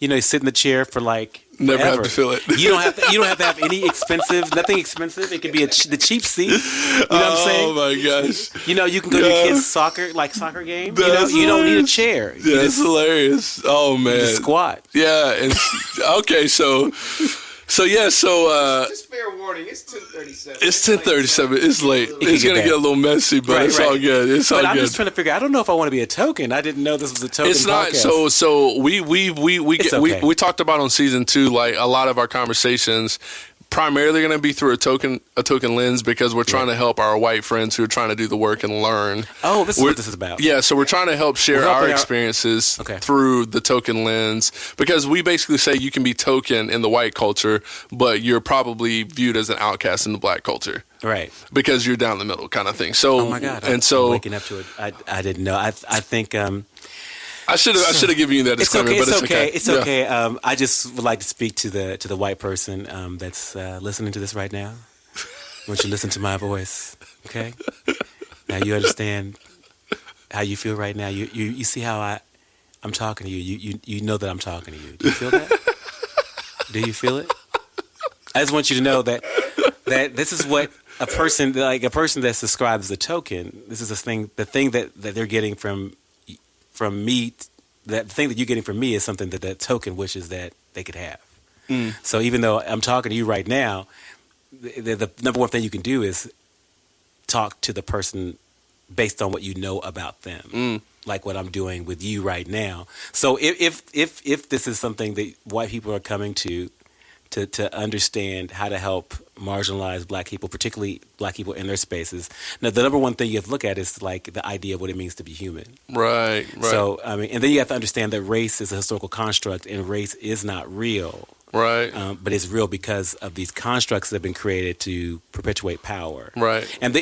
You sit in the chair for like. Never have to feel it. You don't have to have any nothing expensive. It could be the cheap seat. You know what I'm saying? Oh my gosh. You can go to your kids' soccer game. You don't need a chair. That's hilarious. Oh man. You just squat. Yeah. And okay, so just fair warning, it's 10:37. It's 10:37. It's late. It's gonna get a little messy, but it's all good. It's all good. I'm just trying to figure. I don't know if I want to be a token. I didn't know this was a token. It's not. Podcast. So we talked about on season 2, like a lot of our conversations primarily going to be through a token lens because we're trying to help our white friends who are trying to do the work and learn. Oh, this is what this is about. Yeah, so we're trying to help share our experiences through the token lens because we basically say you can be token in the white culture, but you're probably viewed as an outcast in the black culture. Right. Because you're down the middle kind of thing. So, oh my God. I'm waking up to it. I didn't know. I think... I should have given you that disclaimer, but it's okay. It's okay. I just would like to speak to the white person that's listening to this right now. I want you to listen to my voice, okay? Now you understand how you feel right now. You see how I'm talking to you. You know that I'm talking to you. Do you feel that? Do you feel it? I just want you to know that this is what a person that's described as a token. This is the thing that they're getting from me. That thing that you're getting from me is something that token wishes that they could have. So even though I'm talking to you right now, the number one thing you can do is talk to the person based on what you know about them, like what I'm doing with you right now. So if this is something that white people are coming to understand how to help marginalized black people, particularly black people in their spaces. Now, the number one thing you have to look at is like the idea of what it means to be human. Right. So, I mean, and then you have to understand that race is a historical construct and race is not real. Right. But it's real because of these constructs that have been created to perpetuate power. Right. And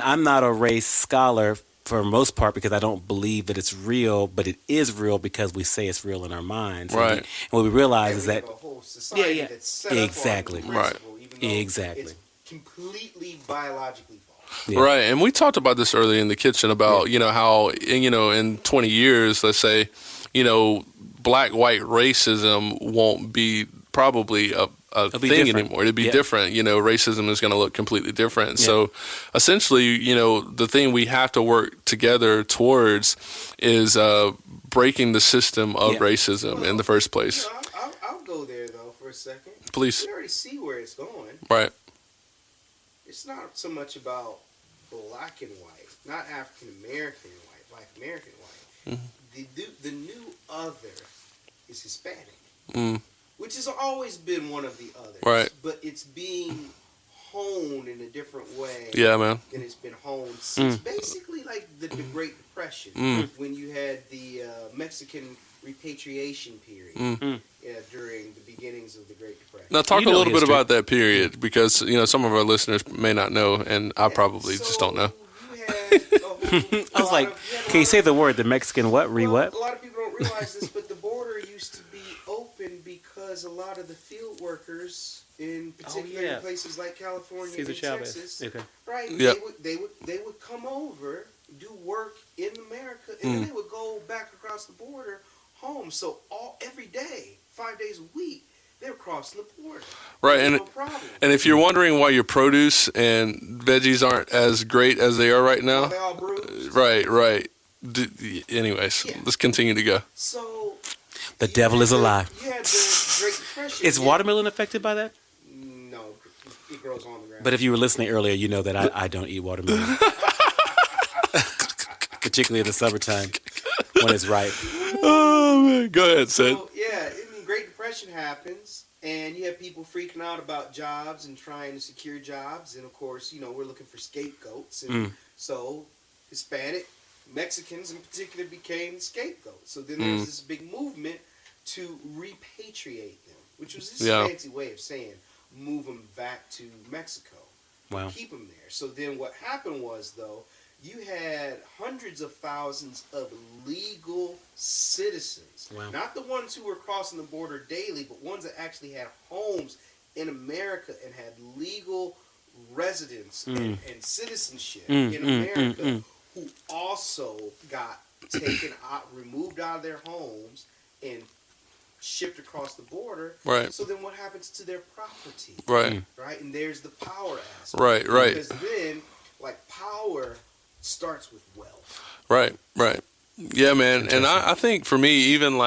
I'm not a race scholar for the most part because I don't believe that it's real, but it is real because we say it's real in our minds. Right. And what we realize is that... That's set exactly. Up on right. Exactly. It's completely biologically false. Yeah. Right. And we talked about this earlier in the kitchen about, how, in 20 years, let's say, black-white racism won't be probably a thing anymore. It'd be different. Racism is going to look completely different. Yeah. So essentially, the thing we have to work together towards is breaking the system of racism in the first place. I'll go there, though, for a second. Please. You can already see where it's going. Right. It's not so much about black and white, not African American and white, black American and white. The new other is Hispanic, which has always been one of the others. Right. But it's being honed in a different way. Yeah, man. Than it's been honed since basically like the Great Depression, when you had the Mexican repatriation period during the beginnings of the Great Depression. Now, talk a little bit about that period because some of our listeners may not know, and I probably just don't know. I was like, can you say the word, the Mexican what? Well, a lot of people don't realize this, but the border used to be open because a lot of the field workers, in particular in places like California and Texas, right? Yep. They would come over, do work in America, and then they would go back across the border home. So every day, 5 days a week, they were crossing the border. Right, and if you're wondering why your produce and veggies aren't as great as they are right now, they all bruised. Right. Anyways, let's continue to go. So the devil is alive. You had the Great Depression. Is watermelon affected by that? No, it grows on the ground. But if you were listening earlier, you know that I don't eat watermelon, particularly in the summertime when it's ripe. Oh man, go ahead, Sid. So, Great Depression happens, and you have people freaking out about jobs and trying to secure jobs, and of course, we're looking for scapegoats, and so Hispanic, Mexicans in particular became the scapegoats. So then there's this big movement to repatriate them, which was this fancy way of saying move them back to Mexico, keep them there. So then what happened was, though, you had hundreds of thousands of legal citizens. Wow. Not the ones who were crossing the border daily, but ones that actually had homes in America and had legal residence and citizenship in America who also got taken out, removed out of their homes and shipped across the border. Right. So then what happens to their property? Right. Right? And there's the power aspect. Right. Because then, power starts with wealth. Right. Yeah, man. And I think for me, even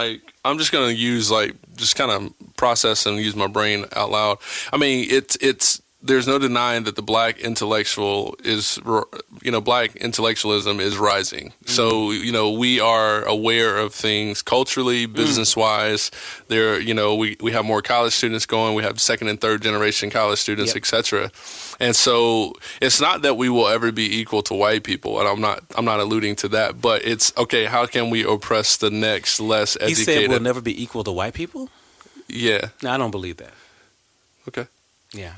I'm just going to use just kind of process and use my brain out loud. I mean, it's there's no denying that the black intellectual is, black intellectualism is rising. So, we are aware of things culturally, business-wise. There, we have more college students going. We have second and third generation college students, etc. And so it's not that we will ever be equal to white people, and I'm not alluding to that. But it's okay. How can we oppress the next less educated? You said we'll never be equal to white people? Yeah. No, I don't believe that. Okay. Yeah.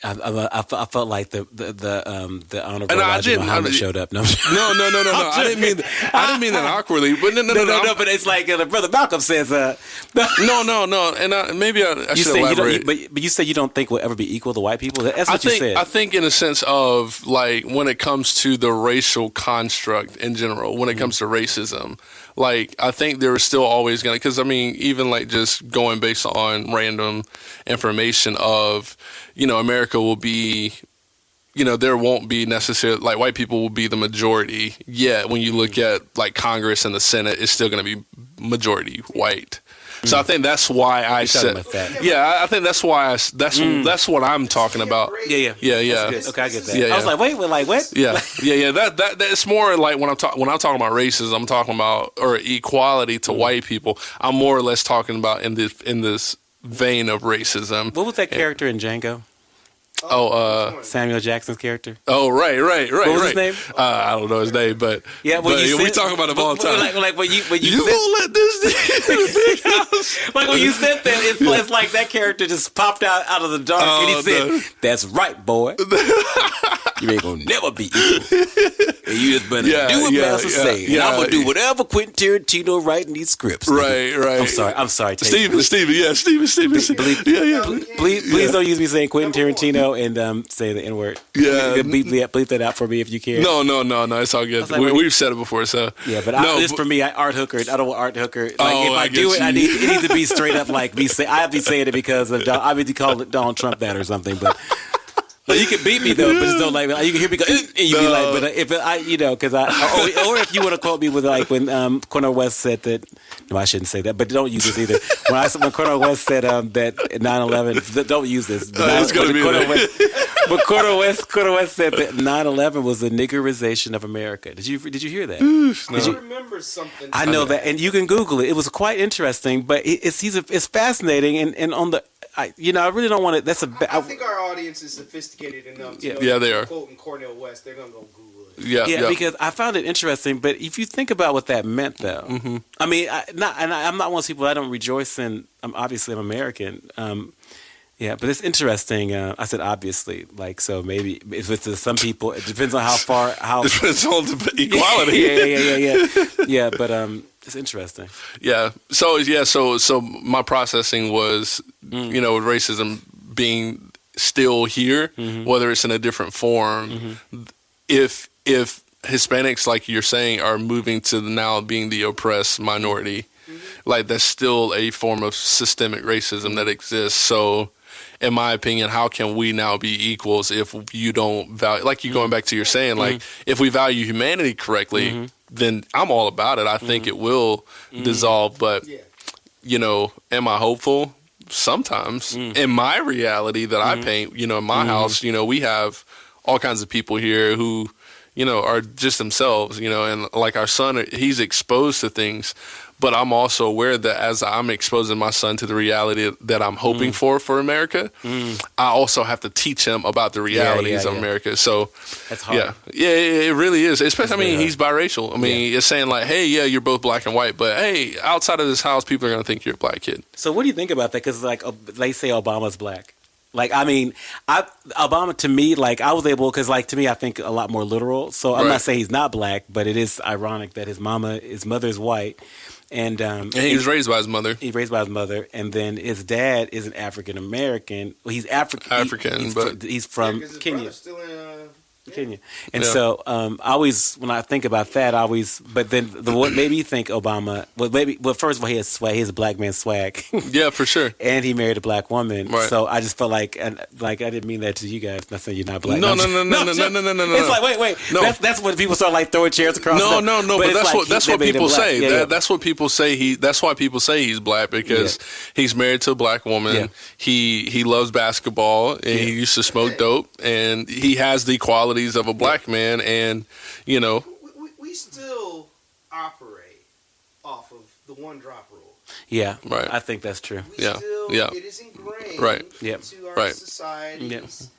I felt like the honorable Elijah Muhammad showed up. No, no. I didn't mean that awkwardly. But no. But it's like Brother Malcolm says. No. And maybe I should elaborate. But you said you don't think we'll ever be equal to white people. That's what you said. I think in a sense of like when it comes to the racial construct in general, when it comes to racism, like I think there is still always going to, because I mean, even like just going based on random information of, America will be, there won't be necessarily, like white people will be the majority. Yet when you look at like Congress and the Senate, it's still going to be majority white. So I think that's why I said, I think that's why that's what I'm talking about. Yeah. Okay, I get that. I was like, wait, like what? Yeah. That's more like when I'm talking about racism, I'm talking about or equality to white people. I'm more or less talking about in this vein of racism. What was that character in Django? Samuel Jackson's character. Oh, right. What was his name? I don't know his name, but we talk about him all the time. Like when you won't let this in the big house. Like when you said that, it's like that character just popped out of the dark and he said, "That's right, boy. You ain't gonna never be equal. And you just better do what Master say. And I'm gonna do whatever Quentin Tarantino writing these scripts. Right. I'm sorry. Steven. Please don't use me saying Quentin Tarantino and say the N-word. Yeah. Bleep that out for me if you can. No, it's all good. Like, we've said it before, so. Yeah, but for me, I art hooker. I don't want art hooker. Like, if I do it, it needs to be straight up like me. I have to be saying it because of I would call it Donald Trump that or something, but. You can beat me though, but just don't like. You can hear me go, and you be like, but if because or if you want to quote me with like when Cornel West said that. No, I shouldn't say that, but don't use this either. When Cornel West said that 9/11, don't use this. But Cornel West said that 9/11 was the niggerization of America. Did you hear that? I remember something. I know that, and you can Google it. It was quite interesting, but it's fascinating, and on the. I really don't want to. I think our audience is sophisticated enough to know they are. Quoting Cornel West, they're gonna go Google it. Yeah, because I found it interesting. But if you think about what that meant, though, I mean, I'm not one of those people. I don't rejoice in. I'm American. But it's interesting. I said obviously, like so. Maybe if it's to some people, it depends on how depends on the equality. Yeah. But it's interesting. Yeah. So my processing was, with racism being still here, whether it's in a different form, if Hispanics, like you're saying, are moving to now being the oppressed minority, like that's still a form of systemic racism that exists. So, in my opinion, how can we now be equals if you don't value, like you going back to your saying, like if we value humanity correctly, then I'm all about it. I think it will dissolve, but am I hopeful? Sometimes. In my reality that I paint, in my house, we have all kinds of people here who, are just themselves, and like our son, he's exposed to things. But I'm also aware that as I'm exposing my son to the reality that I'm hoping for America, I also have to teach him about the realities of America. So that's hard. Yeah, it really is. Especially, he's biracial. I mean, it's saying like, hey, you're both black and white, but hey, outside of this house, people are going to think you're a black kid. So what do you think about that? Because like they say Obama's black. Like, I mean, Obama to me, like I was able, because like to me, I think a lot more literal. So I'm not saying he's not black, but it is ironic that his mother is white. And he was raised by his mother. He's raised by his mother, and then his dad is an African American. Well, he's African, but he's from his Kenya. Still in Continue. And so I always, when I think about that, but then what made me think Obama, first of all, he has swag. He has a black man swag. Yeah, for sure. And he married a black woman. Right. So I just felt like I didn't mean that to you guys. Not saying you're not black. No. It's like, wait. No. That's when people start like throwing chairs across. No, but that's what people say. Yeah. That's what people say. That's why people say he's black, because he's married to a black woman. Yeah. He loves basketball, and he used to smoke dope, and he has the qualities of a black man, and we still operate off of the one drop rule. Yeah, right. I think that's true. It is ingrained into our society's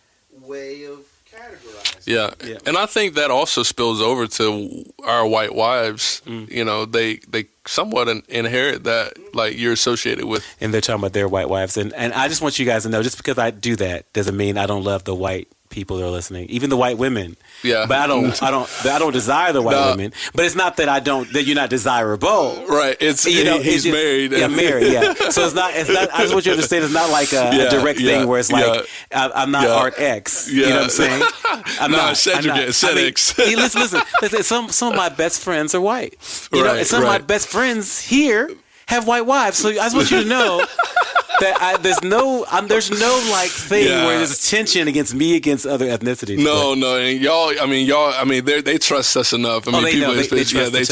way of categorizing. Yeah, and I think that also spills over to our white wives. They somewhat inherit that, like, you're associated with. And they're talking about their white wives, and I just want you guys to know, just because I do that doesn't mean I don't love the white people that are listening, even the white women. Yeah, but I don't desire the white women. But it's not that that you're not desirable. Right. It's he's just, married. Yeah, married. Yeah. So it's not. I just want you to understand. It's not like a direct thing where it's like I'm not Art X. You know what I'm saying? I'm not. X. Listen. Some of my best friends are white. Some of my best friends here have white wives. So I just want you to know that there's no like thing where there's tension against me against other ethnicities. No, and y'all. They trust us enough. I mean, they trust.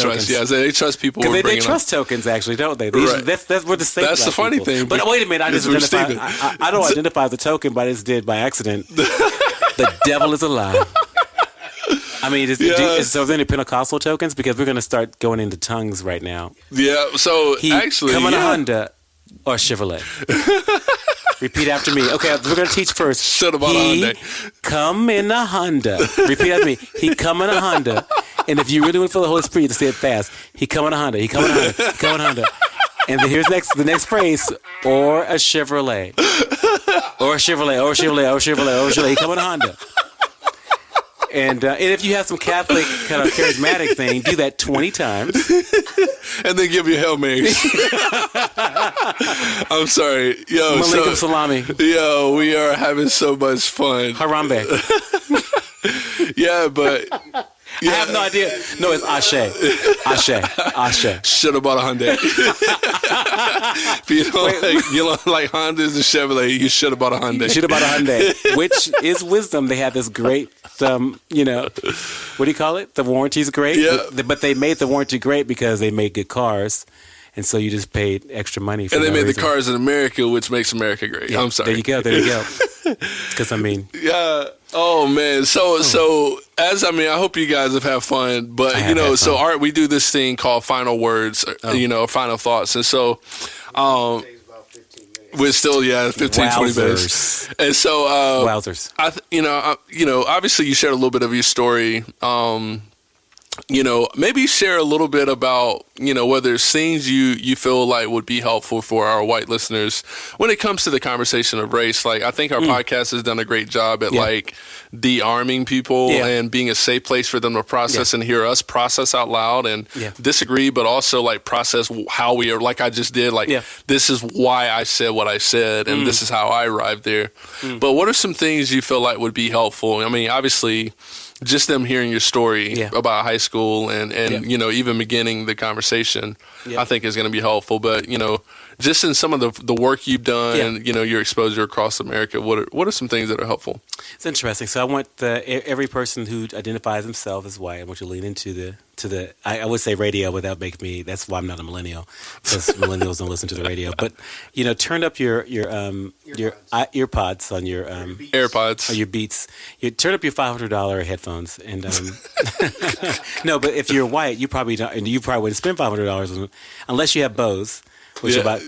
They trust people. Because they trust tokens, actually, don't they? That's we're the same. That's the funny thing. But wait a minute, I don't identify as a token, but I just did by accident. The devil is a lie. I mean, so are there any Pentecostal tokens? Because we're going to start going into tongues right now. Yeah, so actually... Come in a Honda or Chevrolet. Repeat after me. Okay, we're going to teach first. Shut about a Honda. Come in a Honda. Repeat after me. He come in a Honda. And if you really want to feel the Holy Spirit, you say it fast. He come in a Honda. He come in a Honda. He come in a Honda. And then here's the next phrase. Or a Chevrolet. Or a Chevrolet. Or a Chevrolet. Or a Chevrolet. Or a Chevrolet. He come in a Honda. And if you have some Catholic kind of charismatic thing, do that 20 times. And then give you Hail Marys. I'm sorry. Malaikum salami. Yo, we are having so much fun. Harambe. Yeah, but... I have no idea. No, it's Ashe. Should have bought a Hyundai. If you don't like Hondas and Chevrolet, you should have bought a Hyundai. Should have bought a Hyundai, which is wisdom. They have this great, what do you call it? The warranty's great. Yeah. But they made the warranty great because they made good cars. And so you just paid extra money for it. And they made the cars in America, which makes America great. Yeah, I'm sorry. There you go. Because, Yeah. Oh, man. So I hope you guys have had fun. But, so Art, we do this thing called Final Words, Final Thoughts. And so... we're still 15, 20 minutes. And so... Wowzers. Obviously you shared a little bit of your story. Maybe share a little bit about, whether it's things you feel like would be helpful for our white listeners when it comes to the conversation of race. Like, I think our podcast has done a great job at like de-arming people and being a safe place for them to process and hear us process out loud and disagree, but also like process how we are, like I just did. Like, this is why I said what I said and this is how I arrived there. But what are some things you feel like would be helpful? I mean, obviously... just them hearing your story about high school and even beginning the conversation, I think is going to be helpful. But, just in some of the work you've done and, your exposure across America, what are some things that are helpful? It's interesting. So I want every person who identifies himself as white, I want you to lean into the I would say radio, but that's why I'm not a millennial, because millennials don't listen to the radio. But, turn up your earpods on your AirPods or your Beats. You turn up your $500 headphones, and no, but if you're white, you probably don't, and you probably wouldn't spend $500 on, unless you have Bose, which are about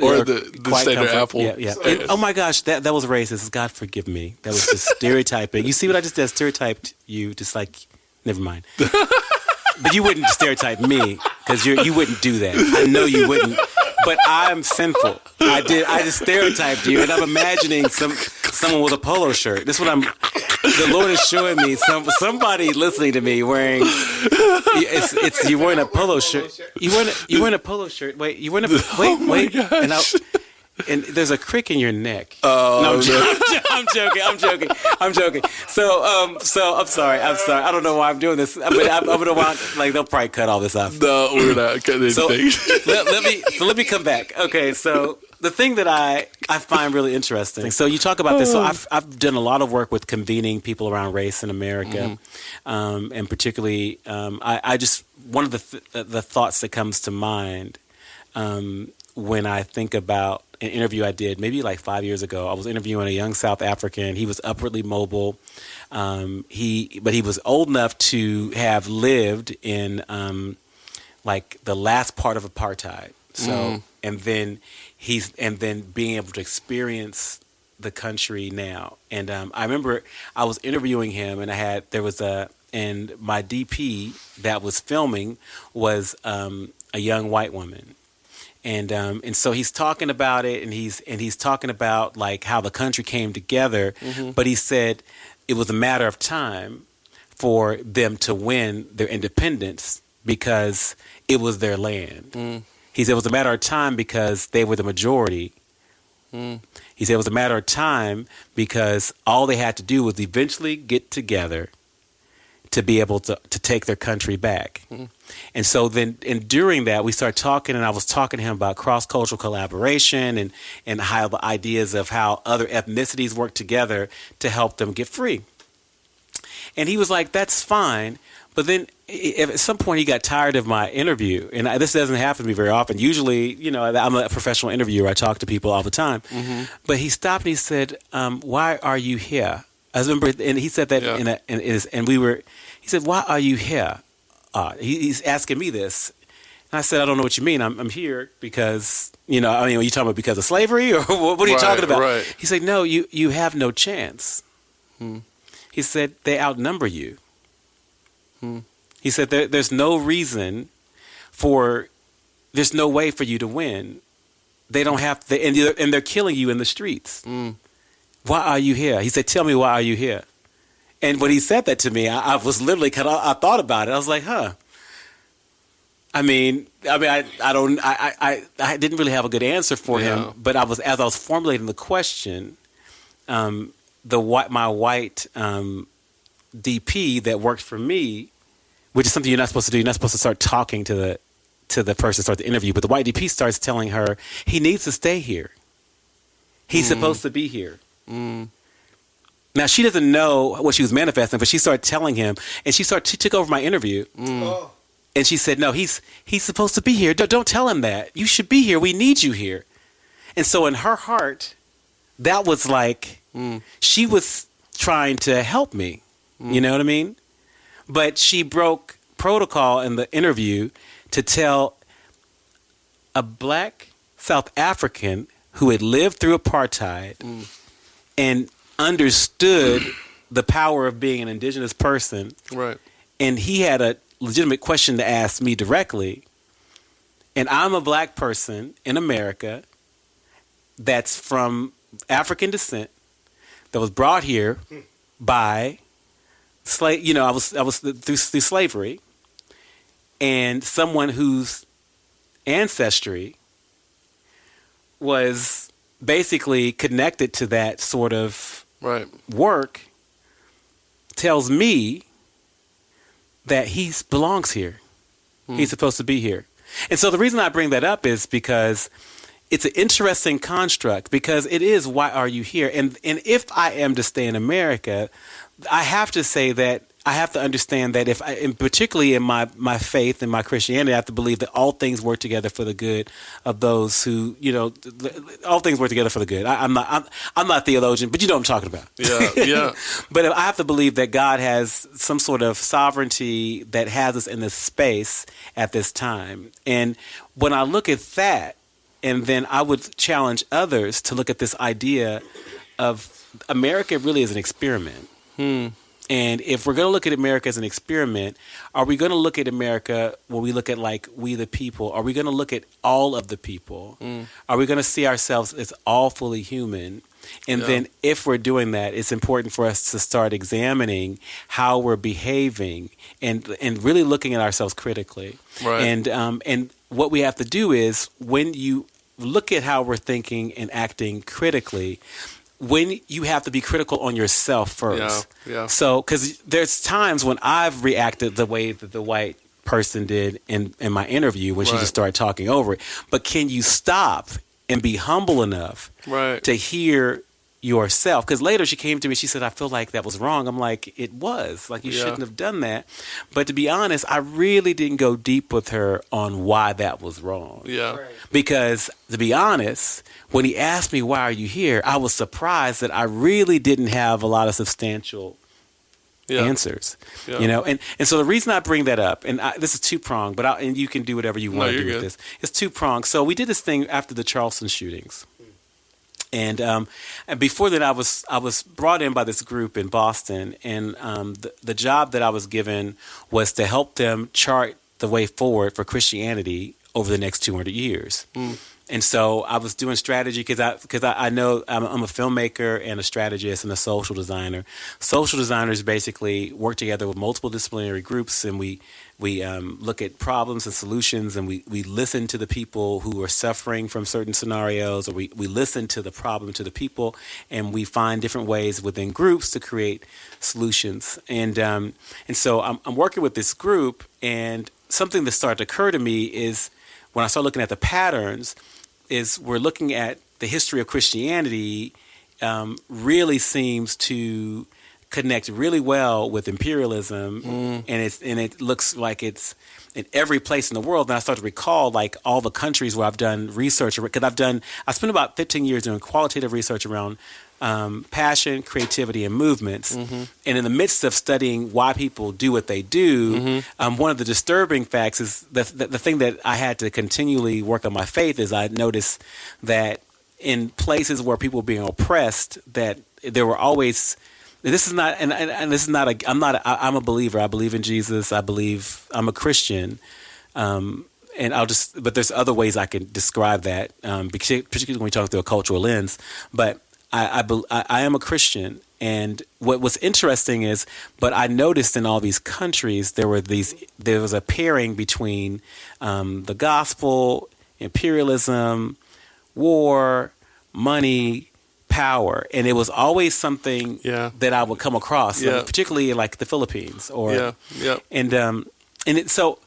or the standard Apple. And, oh my gosh, that was racist. God forgive me. That was just stereotyping. You see what I just did? Stereotyped you, just like, never mind. But you wouldn't stereotype me, because you wouldn't do that. I know you wouldn't. But I'm sinful. I just stereotyped you, and I'm imagining someone with a polo shirt. This is what the Lord is showing me. Somebody listening to me wearing. You're wearing a polo shirt. You wearing a polo shirt. Wait. You wearing a wait. Gosh. and there's a crick in your neck. Oh, No, I'm joking. So I'm sorry. I don't know why I'm doing this, but I'm gonna want, like, they'll probably cut all this off. no, we're not cutting So anything. let me come back. Okay, so the thing that I find really interesting. So you talk about this. So I've done a lot of work with convening people around race in America, and particularly I just one of the thoughts that comes to mind when I think about an interview I did maybe like 5 years ago. I was interviewing a young South African. He was upwardly mobile. But he was old enough to have lived in like the last part of apartheid. So and then being able to experience the country now. And I remember I was interviewing him, and and my DP that was filming was a young white woman. And so he's talking about it, and he's talking about like how the country came together, but he said it was a matter of time for them to win their independence because it was their land. He said it was a matter of time because they were the majority. He said it was a matter of time because all they had to do was eventually get together to be able to take their country back. And so then, and during that, we started talking, and I was talking to him about cross-cultural collaboration and how the ideas of how other ethnicities work together to help them get free. And he was like, that's fine. But then at some point he got tired of my interview. And this doesn't happen to me very often. Usually, you know, I'm a professional interviewer. I talk to people all the time. But he stopped and he said, why are you here? I remember, and he said that he said, why are you here? He's asking me this. And I said, I don't know what you mean. I'm here because, you know, I mean, are you talking about because of slavery or what are you talking about? Right. He said, no, you have no chance. He said, they outnumber you. He said, there's no reason there's no way for you to win. They don't have to, and they're killing you in the streets. Why are you here? He said, tell me, why are you here? And when he said that to me, I was literally I thought about it. I was like, I didn't really have a good answer for him, but as I was formulating the question, my white DP that worked for me, which is something you're not supposed to do. You're not supposed to start talking to the person, start the interview. But the white DP starts telling her he needs to stay here. He's supposed to be here. Now she doesn't know what she was manifesting, but she started telling him, and she took over my interview. And she said, no, he's supposed to be here. Don't tell him that. You should be here. We need you here. And so in her heart, that was like, she was trying to help me. You know what I mean? But she broke protocol in the interview to tell a black South African who had lived through apartheid and understood the power of being an indigenous person. Right. And he had a legitimate question to ask me directly. And I'm a black person in America that's from African descent that was brought here by slave. You know, I was through slavery, and someone whose ancestry was basically connected to that sort of work tells me that he belongs here. He's supposed to be here. And so the reason I bring that up is because it's an interesting construct, because it is, why are you here? And if I am to stay in America, I have to say that I have to understand that and particularly in my faith and my Christianity, I have to believe that all things work together for the good of those who, you know, all things work together for the good. I'm not a theologian, but you know what I'm talking about. Yeah. But I have to believe that God has some sort of sovereignty that has us in this space at this time. And when I look at that, and then I would challenge others to look at this idea of America really as an experiment. And if we're going to look at America as an experiment, are we going to look at America when we look at like we the people? Are we going to look at all of the people? Are we going to see ourselves as all fully human? And then if we're doing that, it's important for us to start examining how we're behaving and really looking at ourselves critically. Right. And what we have to do is, when you look at how we're thinking and acting critically, when you have to be critical on yourself first. Yeah. So, because there's times when I've reacted the way that the white person did in my interview when she Right. just started talking over it. But can you stop and be humble enough Right. to hear yourself? Because later she came to me, she said, I feel like that was wrong. I'm like, it was. Like, you Yeah. shouldn't have done that. But to be honest, I really didn't go deep with her on why that was wrong. Yeah. Right. Because, to be honest, when he asked me, why are you here? I was surprised that I really didn't have a lot of substantial Yeah. answers. Yeah. You know, and so the reason I bring that up, and this is two-pronged, but and you can do whatever you want to you're do with good. this. It's two-pronged. So we did this thing after the Charleston shootings. And before that, I was brought in by this group in Boston, and the job that I was given was to help them chart the way forward for Christianity over the next 200 years. And so I was doing strategy because I know I'm a filmmaker and a strategist and a social designer. Social designers basically work together with multiple disciplinary groups, and we look at problems and solutions, and we listen to the people who are suffering from certain scenarios, or we listen to the problem, to the people, and we find different ways within groups to create solutions. And so I'm working with this group, and something that started to occur to me is when I start looking at the patterns, is we're looking at the history of Christianity really seems to connect really well with imperialism, and it looks like it's in every place in the world. And I start to recall like all the countries where I've done research, because I spent about 15 years doing qualitative research around passion, creativity, and movements. And in the midst of studying why people do what they do, one of the disturbing facts is the thing that I had to continually work on my faith is I noticed that in places where people were being oppressed, that there were always. This is not, and this is not I'm a believer. I believe in Jesus. I'm a Christian. But there's other ways I can describe that, particularly when we talk through a cultural lens. But I am a Christian, and what was interesting is, but I noticed in all these countries there was a pairing between the gospel, imperialism, war, money, power, and it was always something that I would come across, particularly in like the Philippines, or so it's No,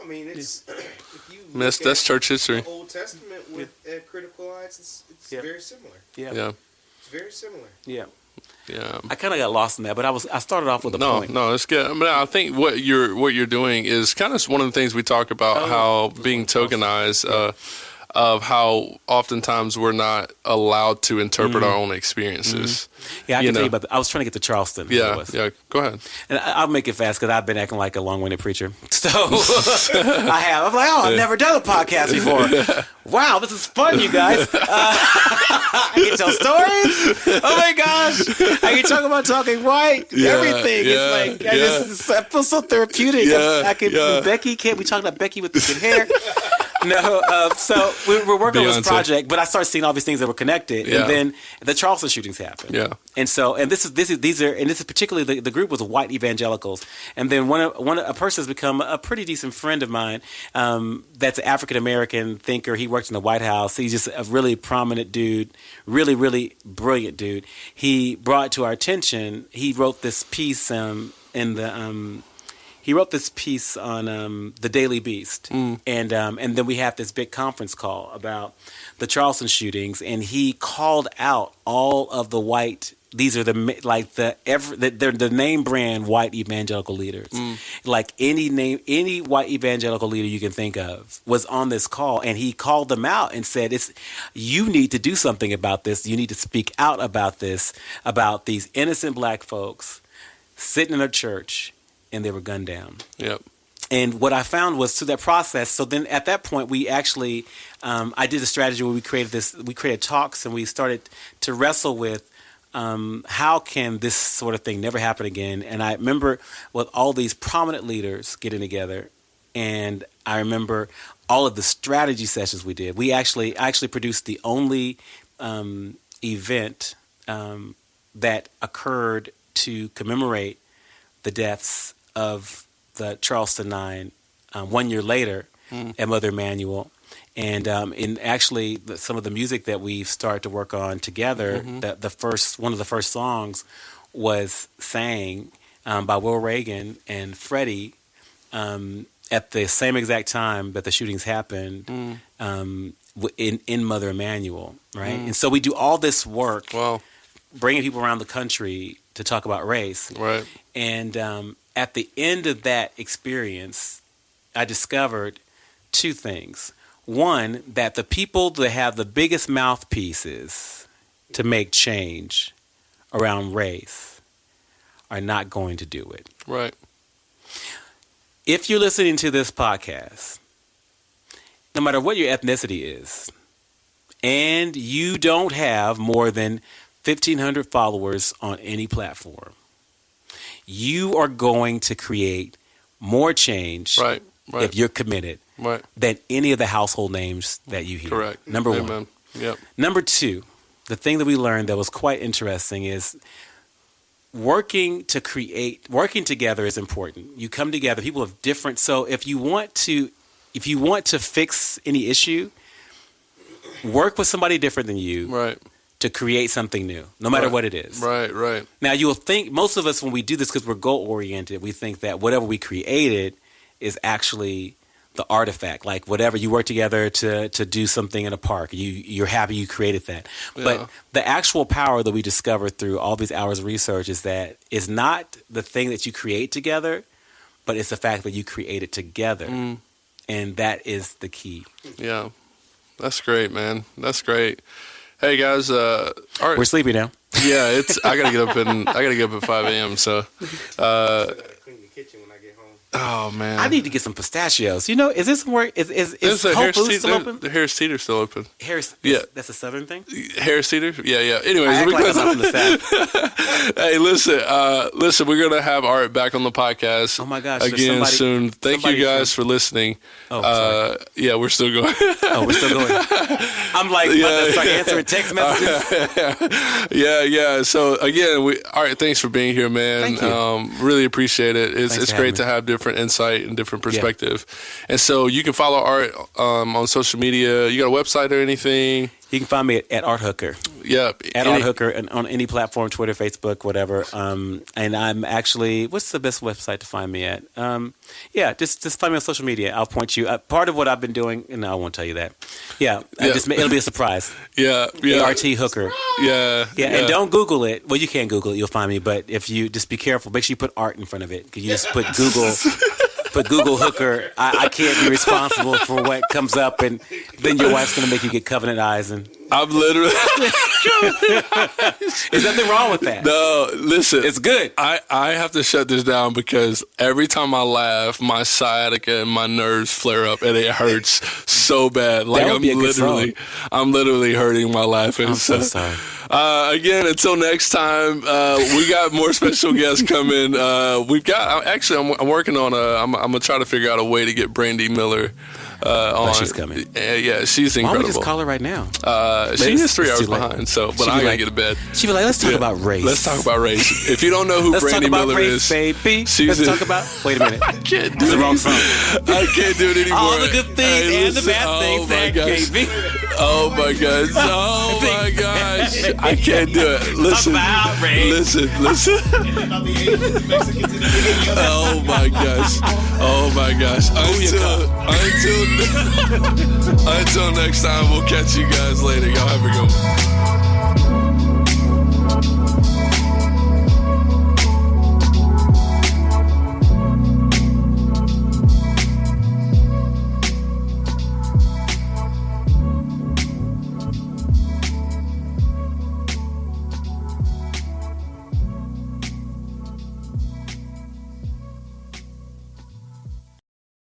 I mean it's if you That's look at church history. the Old Testament with critical eyes, it's very similar. Yeah. It's very similar. Yeah. Yeah. I kind of got lost in that, but I started off with a point. No, it's good. I mean, I think what you're doing is kind of one of the things we talk about, how being tokenized, of how oftentimes we're not allowed to interpret our own experices. Yeah, I can tell you about that. I was trying to get to Charleston. Yeah, go ahead. And I'll make it fast because I've been acting like a long-winded preacher. So I have. I'm like, I've never done a podcast before. Wow, this is fun, you guys. I can tell stories. Oh my gosh. I can talk about talking white, everything. It's like, I feel so therapeutic. Becky, can't we talk about Becky with the good hair? No, so we're working on this project, but I started seeing all these things that were connected, and then the Charleston shootings happened. Yeah, and so this is particularly the group was white evangelicals, and then a person has become a pretty decent friend of mine. That's an African American thinker. He works in the White House. He's just a really prominent dude, really really brilliant dude. He brought to our attention. He wrote this piece He wrote this piece on the Daily Beast, and then we had this big conference call about the Charleston shootings, and he called out all of the white. These are they're the name brand white evangelical leaders. Like any white evangelical leader you can think of was on this call, and he called them out and said, you need to do something about this. You need to speak out about this, about these innocent black folks sitting in a church and they were gunned down. Yep. And what I found was through that process. So then at that point, we actually, I did a strategy where we created talks, and we started to wrestle with how can this sort of thing never happen again. And I remember with all these prominent leaders getting together, and I remember all of the strategy sessions we did. I actually produced the only event that occurred to commemorate the deaths of the Charleston 9 1 year later at Mother Emanuel. And actually, some of the music that we've started to work on together, one of the first songs was sang by Will Reagan and Freddie at the same exact time that the shootings happened in Mother Emanuel, right? And so we do all this work, bringing people around the country to talk about race. Right. And at the end of that experience, I discovered two things. One, that the people that have the biggest mouthpieces to make change around race are not going to do it. Right. If you're listening to this podcast, no matter what your ethnicity is, and you don't have more than 1,500 followers on any platform, you are going to create more change if you're committed than any of the household names that you hear. Correct. Number Amen. one. Yep. Number two, the thing that we learned that was quite interesting is working together is important. You come together, people have different. So if you want to fix any issue, work with somebody different than you to create something new, no matter what it is. Right. Now, you will think, most of us, when we do this, because we're goal-oriented, we think that whatever we created is actually the artifact. Like, whatever, you work together to do something in a park. You're happy you created that. Yeah. But the actual power that we discovered through all these hours of research is that it's not the thing that you create together, but it's the fact that you create it together. And that is the key. Yeah. That's great, man. That's great. Hey guys, all right. We're sleepy now. Yeah, I gotta get up at 5 a.m. So, clean the kitchen when I get home. Oh man, I need to get some pistachios. You know, is this work? Is Whole Foods still open? The Harris Teeter's still open. Harris, that's a Southern thing. Harris Teeter, yeah. Anyways, I act like I'm not from the South. Hey, listen, we're gonna have Art back on the podcast. Oh my gosh, again soon. Thank you guys for listening. Oh, sorry. Yeah, we're still going. We're still going. I'm like, about to start answering text messages. Yeah. So again, Art, thanks for being here, man. Thank you. Really appreciate it. It's great to have different insight and different perspective. Yeah. And so you can follow Art on social media. You got a website or anything? You can find me at Art Hooker. Yep. Art Hooker and on any platform, Twitter, Facebook, whatever. And I'm actually, what's the best website to find me at? Just find me on social media. I'll point you. Part of what I've been doing, no, I won't tell you that. It'll be a surprise. Yeah. ART Hooker. Yeah. And don't Google it. Well, you can Google it. You'll find me. But if you just be careful, make sure you put Art in front of it. Because you just put Google. Put Google Hooker. I can't be responsible for what comes up, and then your wife's gonna make you get covenant eyes. And I'm literally. Is nothing wrong with that? No, listen. It's good. I have to shut this down because every time I laugh, my sciatica and my nerves flare up, and it hurts so bad. Like I'm literally hurting whimy laughing. I'm so sorry. Again, until next time, we got more special guests coming. We've got I'm working on I'm gonna try to figure out a way to get Brandy Miller on. She's coming. Yeah, she's incredible. Why don't we just call her right now? She is 3 hours behind, but I gotta get to bed. She be like, let's talk about race. Let's talk about race. If you don't know who Brandy Miller is, baby. Let's talk about. Wait a minute. I can't do It's it. the wrong song. I can't do it anymore. All the good things and the bad things that can't be. Oh my gosh. Oh my gosh. I can't do it. Listen. Talk about race. Listen. Oh my gosh. Oh my gosh. Until next time, we'll catch you guys later. Y'all have a good one.